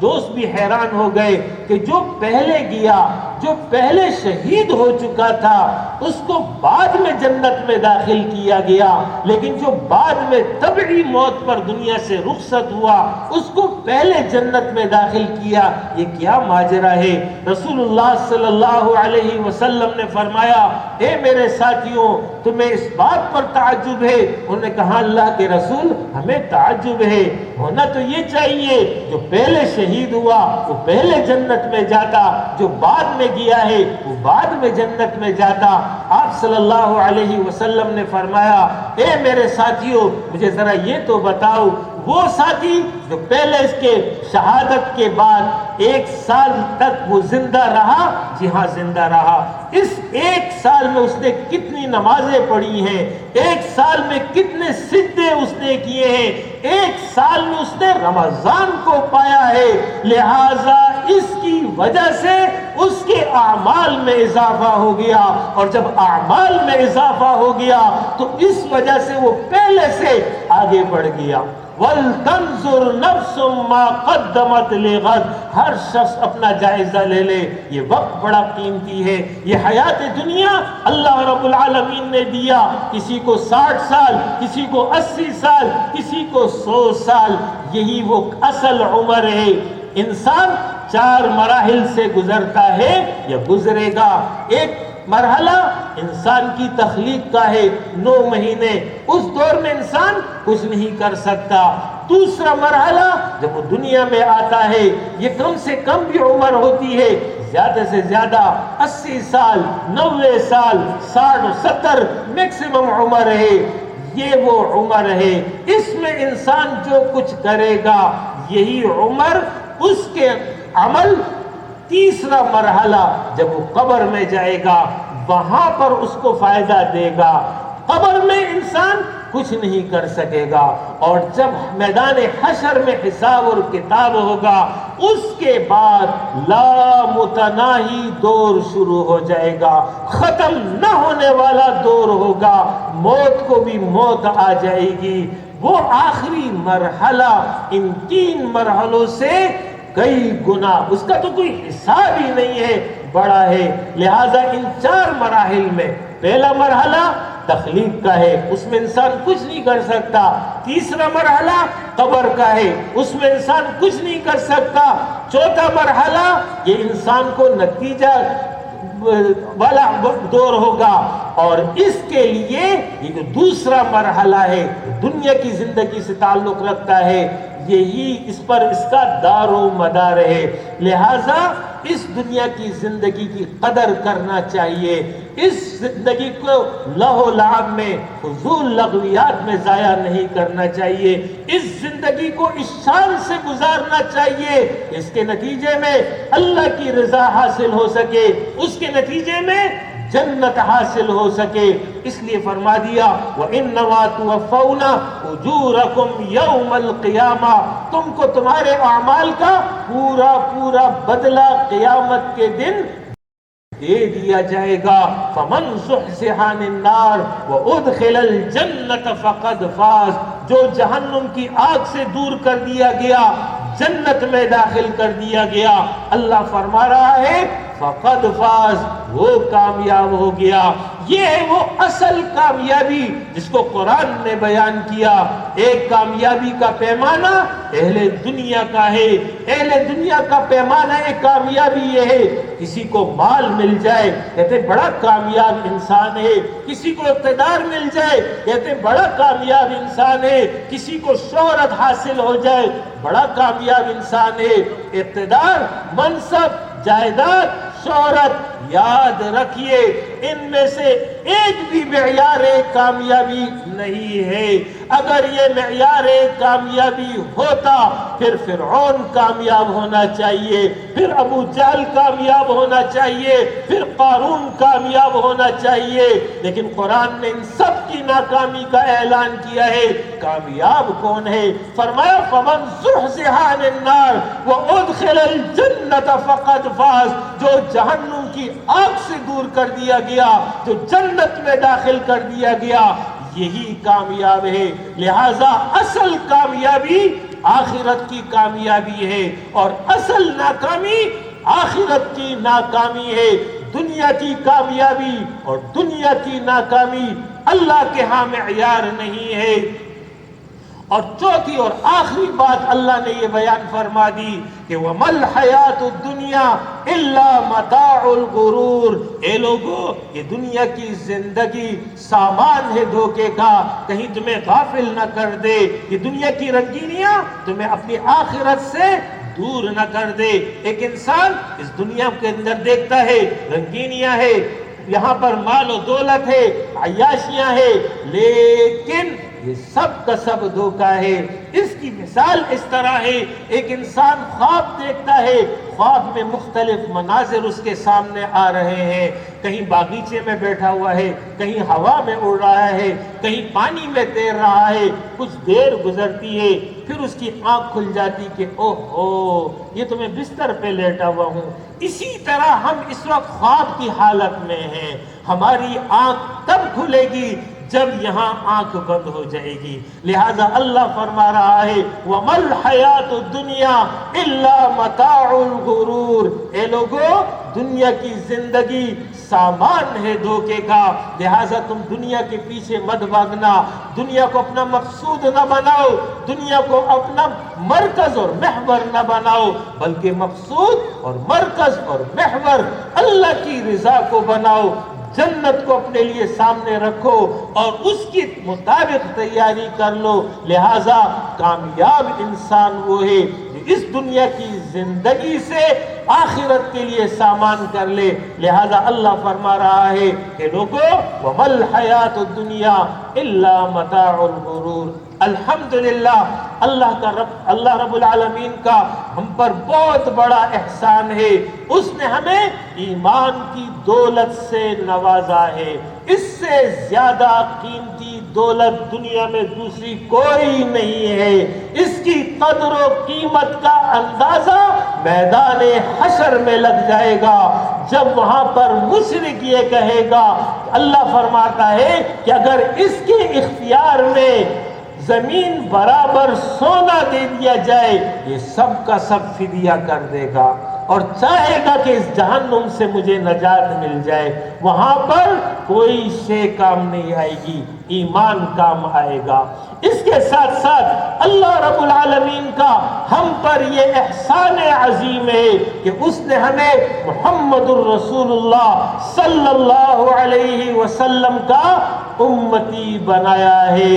A: دوست بھی حیران ہو گئے کہ جو پہلے گیا، جو پہلے شہید ہو چکا تھا اس کو بعد میں جنت میں داخل کیا گیا، لیکن جو بعد میں طبعی موت پر دنیا سے رخصت ہوا اس کو پہلے جنت میں داخل کیا، یہ کیا ماجرا ہے؟ رسول اللہ صلی اللہ علیہ وسلم نے فرمایا اے میرے ساتھیوں تمہیں اس بات پر تعجب ہے؟ انہوں نے کہا اللہ کے رسول ہمیں تعجب ہے، ہونا تو یہ چاہیے جو پہلے شہید ہوا وہ پہلے جنت میں جاتا، جو بعد میں گیا ہے وہ بعد میں جنت میں جاتا۔ آپ صلی اللہ علیہ وسلم نے فرمایا اے میرے ساتھیوں مجھے ذرا یہ تو بتاؤ، وہ ساتھی جو پہلے اس کے شہادت کے بعد 1 سال تک وہ زندہ رہا، جی ہاں زندہ رہا، اس 1 سال میں اس نے کتنی نمازیں پڑھی ہیں، 1 سال میں کتنے سجدے اس نے کیے ہیں، 1 سال میں اس نے رمضان کو پایا ہے، لہٰذا اس کی وجہ سے اس کے اعمال میں اضافہ ہو گیا، اور جب اعمال میں اضافہ ہو گیا تو اس وجہ سے وہ پہلے سے آگے بڑھ گیا۔ وَلْتَنْظُرْ نَفْسٌ مَا قَدَّمَتْ لِغَدٍ، ہر شخص اپنا جائزہ لے لے، یہ وقت بڑا قیمتی ہے، یہ حیات دنیا اللہ رب العالمین نے دیا، کسی کو 60 سال، کسی کو 80 سال، کسی کو 100 سال، یہی وہ اصل عمر ہے۔ انسان 4 مراحل سے گزرتا ہے یا گزرے گا۔ ایک مرحلہ انسان کی تخلیق کا ہے 9 مہینے، اس دور میں انسان کچھ نہیں کر سکتا۔ دوسرا مرحلہ جب وہ دنیا میں آتا ہے، یہ کم سے کم بھی عمر ہوتی ہے، زیادہ سے زیادہ 80 سال، 90 سال، 60 70 میکسیمم عمر ہے، یہ وہ عمر ہے، اس میں انسان جو کچھ کرے گا یہی عمر اس کے عمل۔ تیسرا مرحلہ جب وہ قبر میں جائے گا وہاں پر اس کو فائدہ دے گا، قبر میں انسان کچھ نہیں کر سکے گا، اور جب میدان حشر میں حساب اور کتاب ہوگا اس کے بعد لامتناہی دور شروع ہو جائے گا، ختم نہ ہونے والا دور ہوگا، موت کو بھی موت آ جائے گی۔ وہ آخری مرحلہ ان 3 مرحلوں سے کئی گنا، اس کا تو کوئی حساب ہی نہیں ہے، بڑا ہے، لہذا ان 4 مراحل میں پہلا مرحلہ تخلیق کا ہے، اس میں انسان کچھ نہیں کر سکتا۔ تیسرا مرحلہ قبر کا ہے، اس میں انسان کچھ نہیں کر سکتا۔ چوتھا مرحلہ یہ انسان کو نتیجہ والا دور ہوگا، اور اس کے لیے یہ جو دوسرا مرحلہ ہے دنیا کی زندگی سے تعلق رکھتا ہے، یہی اس پر اس کا دار و مدار ہے۔ لہٰذا اس دنیا کی زندگی کی قدر کرنا چاہیے، اس زندگی کو لہو لعب میں، فضول لغویات میں ضائع نہیں کرنا چاہیے، اس زندگی کو اس شان سے گزارنا چاہیے اس کے نتیجے میں اللہ کی رضا حاصل ہو سکے، اس کے نتیجے میں جنت حاصل ہو سکے۔ اس لیے فرما دیا وَإِنَّمَا تُوَفَّوْنَ أُجُورَكُمْ يَوْمَ الْقِيَامَةِ، تم کو تمہارے اعمال کا پورا پورا بدلہ قیامت کے دن دے دیا جائے گا۔ فَمَنْ زُحْزِحَ عَنِ النَّارِ وَأُدْخِلَ الْجَنَّةَ فَقَدْ فَازَ، جو جہنم کی آگ سے دور کر دیا گیا، جنت میں داخل کر دیا گیا، اللہ فرما رہا ہے فقد فاز، وہ کامیاب ہو گیا۔ یہ ہے وہ اصل کامیابی جس کو قرآن نے بیان کیا۔ ایک کامیابی کا پیمانہ اہل دنیا کا ہے، اہل دنیا کا پیمانہ ایک کامیابی یہ ہے، کسی کو مال مل جائے کہتے بڑا کامیاب انسان ہے، کسی کو اقتدار مل جائے کہتے بڑا کامیاب انسان ہے، کسی کو شہرت حاصل ہو جائے بڑا کامیاب انسان ہے۔ اقتدار، منصب، جائیداد، شہرت، یاد رکھیے ان میں سے ایک بھی معیار کامیابی نہیں ہے۔ اگر یہ معیار کامیابی ہوتا پھر فرعون کامیاب ہونا چاہیے، پھر ابو جہل کامیاب ہونا چاہیے، پھر قارون کامیاب ہونا چاہیے، لیکن قرآن نے ان سب کی ناکامی کا اعلان کیا ہے۔ کامیاب کون ہے؟ فرمایا فَمَنْ زُحْزِحَ عَنِ النَّارِ وَأُدْخِلَ الْجَنَّةَ فَقَدْ فَازَ، جو جہنم کی آگ سے دور کر دیا گیا، جو جنت میں داخل کر دیا گیا، یہی کامیاب ہے۔ لہٰذا اصل کامیابی آخرت کی کامیابی ہے، اور اصل ناکامی آخرت کی ناکامی ہے۔ دنیا کی کامیابی اور دنیا کی ناکامی اللہ کے ہاں معیار نہیں ہے۔ اور چوتھی اور آخری بات اللہ نے یہ بیان فرما دی کہ وَمَا الْحَيَاةُ الدُّنْيَا إِلَّا مَتَاعُ الْغُرُورِ، اے لوگو یہ دنیا کی زندگی سامان ہے دھوکے کا، کہیں تمہیں غافل نہ کر دے، یہ دنیا کی رنگینیاں تمہیں اپنی آخرت سے دور نہ کر دے۔ ایک انسان اس دنیا کے اندر دیکھتا ہے رنگینیاں ہے، یہاں پر مال و دولت ہے، عیاشیاں ہے، لیکن یہ سب کا سب دھوکہ ہے۔ اس کی مثال اس طرح ہے، ایک انسان خواب دیکھتا ہے، خواب میں مختلف مناظر اس کے سامنے آ رہے ہیں، کہیں باغیچے میں بیٹھا ہوا ہے، کہیں ہوا میں اڑ رہا ہے، کہیں پانی میں تیر رہا ہے، کچھ دیر گزرتی ہے پھر اس کی آنکھ کھل جاتی کہ اوہو یہ تو میں بستر پہ لیٹا ہوا ہوں۔ اسی طرح ہم اس وقت خواب کی حالت میں ہیں، ہماری آنکھ تب کھلے گی جب یہاں آنکھ بند ہو جائے گی۔ لہذا اللہ فرما رہا ہے وَمَا الْحَيَاةُ الدُّنْيَا إِلَّا مَتَاعُ الْغُرُورِ، اے لوگو دنیا کی زندگی سامان ہے دھوکے کا، لہٰذا تم دنیا کے پیچھے مت بھاگنا، دنیا کو اپنا مقصود نہ بناؤ، دنیا کو اپنا مرکز اور محور نہ بناؤ، بلکہ مقصود اور مرکز اور محور اللہ کی رضا کو بناؤ، جنت کو اپنے لیے سامنے رکھو اور اس کے مطابق تیاری کر لو۔ لہٰذا کامیاب انسان وہ ہے جو اس دنیا کی زندگی سے آخرت کے لیے سامان کر لے۔ لہٰذا اللہ فرما رہا ہے کہ لوگو وَمَا الْحَيَاةُ الدُّنْيَا إِلَّا مَتَاعُ الْغُرُورِ۔ الحمدللہ اللہ رب العالمین کا ہم پر بہت بڑا احسان ہے، اس نے ہمیں ایمان کی دولت سے نوازا ہے۔ اس سے زیادہ قیمتی دولت دنیا میں دوسری کوئی نہیں ہے۔ اس کی قدر و قیمت کا اندازہ میدان حشر میں لگ جائے گا، جب وہاں پر مشرک یہ کہے گا، اللہ فرماتا ہے کہ اگر اس کے اختیار میں زمین برابر سونا دے دیا جائے یہ سب کا سب فدیہ کر دے گا۔ اور چاہے گا کہ اس جہنم سے مجھے نجات مل جائے، وہاں پر کوئی شے کام نہیں آئے گی، ایمان کام آئے گا۔ اس کے ساتھ ساتھ اللہ رب العالمین کا ہم پر یہ احسان عظیم ہے کہ اس نے ہمیں محمد الرسول اللہ صلی اللہ علیہ وسلم کا امتی بنایا ہے۔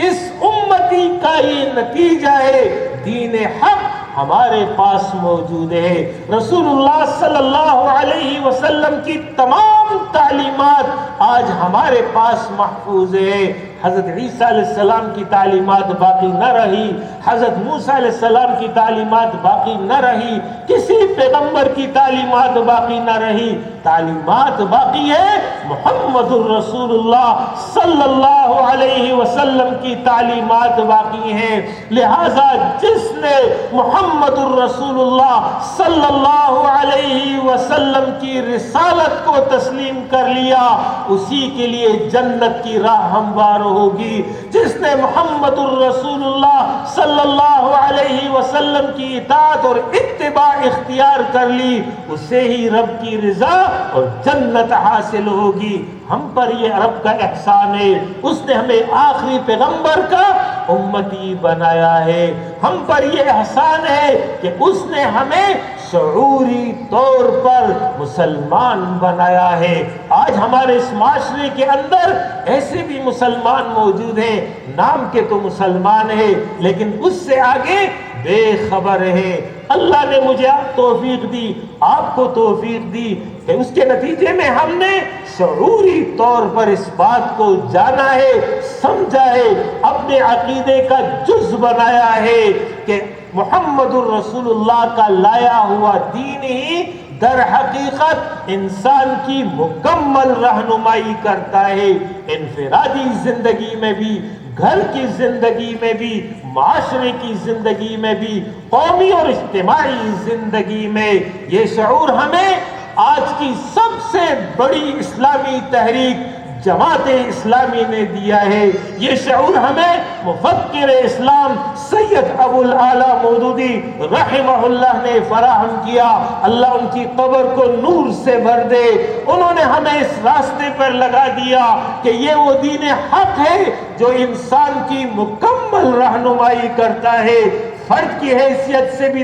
A: اس امتی کا یہ نتیجہ ہے، دین حق ہمارے پاس موجود ہے۔ رسول اللہ صلی اللہ علیہ وسلم کی تمام تعلیمات آج ہمارے پاس محفوظ ہے۔ حضرت عیسیٰ علیہ السلام کی تعلیمات باقی نہ رہی، حضرت موسیٰ علیہ السلام کی تعلیمات باقی نہ رہی، کسی پیغمبر کی تعلیمات باقی نہ رہی، تعلیمات باقی ہے محمد الرسول اللہ صلی اللہ علیہ وسلم کی تعلیمات باقی ہیں۔ لہذا جس نے محمد الرسول اللہ صلی اللہ علیہ وسلم کی رسالت کو تسلیم کر لیا، اسی کے لیے جنت کی راہ ہموار ہوگی۔ جس نے محمد الرسول اللہ صلی اللہ علیہ وسلم کی اطاعت اور اتباع اختیار کر لی، اسے ہی رب کی رضا اور جنت حاصل ہوگی۔ ہم پر یہ رب کا احسان ہے، اس نے ہمیں آخری پیغمبر کا امتی بنایا ہے۔ ہم پر یہ احسان ہے کہ اس نے ہمیں شعوری طور پر مسلمان بنایا ہے۔ آج ہمارے اس معاشرے کے اندر ایسے بھی مسلمان موجود ہیں، نام کے تو مسلمان ہیں لیکن اس سے آگے بے خبر ہے۔ اللہ نے مجھے توفیق دی، آپ کو توفیق دی کہ اس کے نتیجے میں ہم نے شعوری طور پر اس بات کو جانا ہے، سمجھا ہے، اپنے عقیدے کا جز بنایا ہے کہ محمد الرسول اللہ کا لایا ہوا دین ہی در حقیقت انسان کی مکمل رہنمائی کرتا ہے، انفرادی زندگی میں بھی، گھر کی زندگی میں بھی، معاشرے کی زندگی میں بھی، قومی اور اجتماعی زندگی میں۔ یہ شعور ہمیں آج کی سب سے بڑی اسلامی تحریک جماعت اسلامی نے دیا ہے۔ یہ شعور ہمیں مفکر اسلام سید ابو الاعلیٰ مودودی رحمہ اللہ نے فراہم کیا، اللہ ان کی قبر کو نور سے بھر دے۔ انہوں نے ہمیں اس راستے پر لگا دیا کہ یہ وہ دین حق ہے جو انسان کی مکمل رہنمائی کرتا ہے، فرد کی حیثیت سے بھی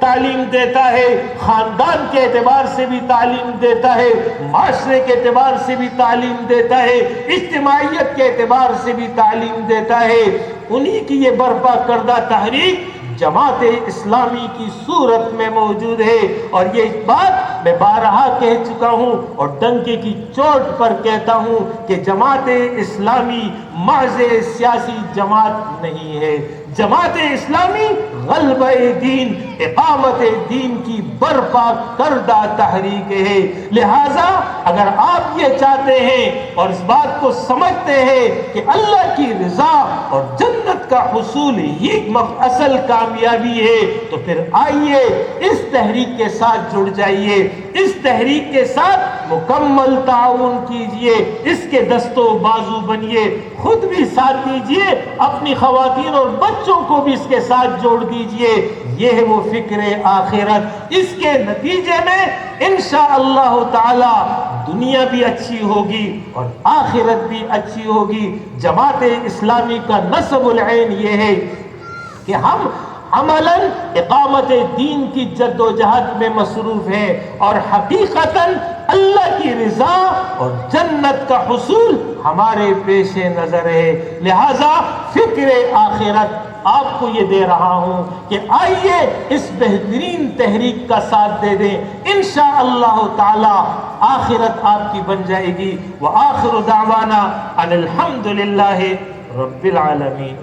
A: تعلیم دیتا ہے، خاندان کے اعتبار سے بھی تعلیم دیتا ہے، معاشرے کے اعتبار سے بھی تعلیم دیتا ہے، اجتماعیت کے اعتبار سے بھی تعلیم دیتا ہے۔ انہی کی یہ برپا کردہ تحریک جماعت اسلامی کی صورت میں موجود ہے، اور یہ بات میں بارہا کہہ چکا ہوں اور ڈنکے کی چوٹ پر کہتا ہوں کہ جماعت اسلامی محض سیاسی جماعت نہیں ہے۔ جماعت اسلامی غلبہ دین، اقامت دین کی برپا کردہ تحریک ہے۔ لہٰذا اگر آپ یہ چاہتے ہیں اور اس بات کو سمجھتے ہیں کہ اللہ کی رضا اور جنت کا حصول ہی اصل کامیابی ہے، تو پھر آئیے اس تحریک کے ساتھ جڑ جائیے، اس تحریک کے ساتھ مکمل تعاون کیجئے، اس کے دست و بازو بنیے، خود بھی ساتھ دیجئے، اپنی خواتین اور بچوں کو بھی اس کے ساتھ جوڑ دیجئے۔ یہ ہے وہ فکر آخرت۔ اس کے نتیجے میں انشاءاللہ تعالی دنیا بھی اچھی ہوگی اور آخرت بھی اچھی ہوگی۔ جماعت اسلامی کا نصب العین یہ ہے کہ ہم عملاً اقامت دین کی جد و جہد میں مصروف ہیں اور حقیقتاً اللہ کی رضا اور جنت کا حصول ہمارے پیش نظر ہے۔ لہذا فکر آخرت آپ کو یہ دے رہا ہوں کہ آئیے اس بہترین تحریک کا ساتھ دے دیں، انشاءاللہ تعالی آخرت آپ کی بن جائے گی۔ وآخر دعوانا ان الحمدللہ رب العالمین۔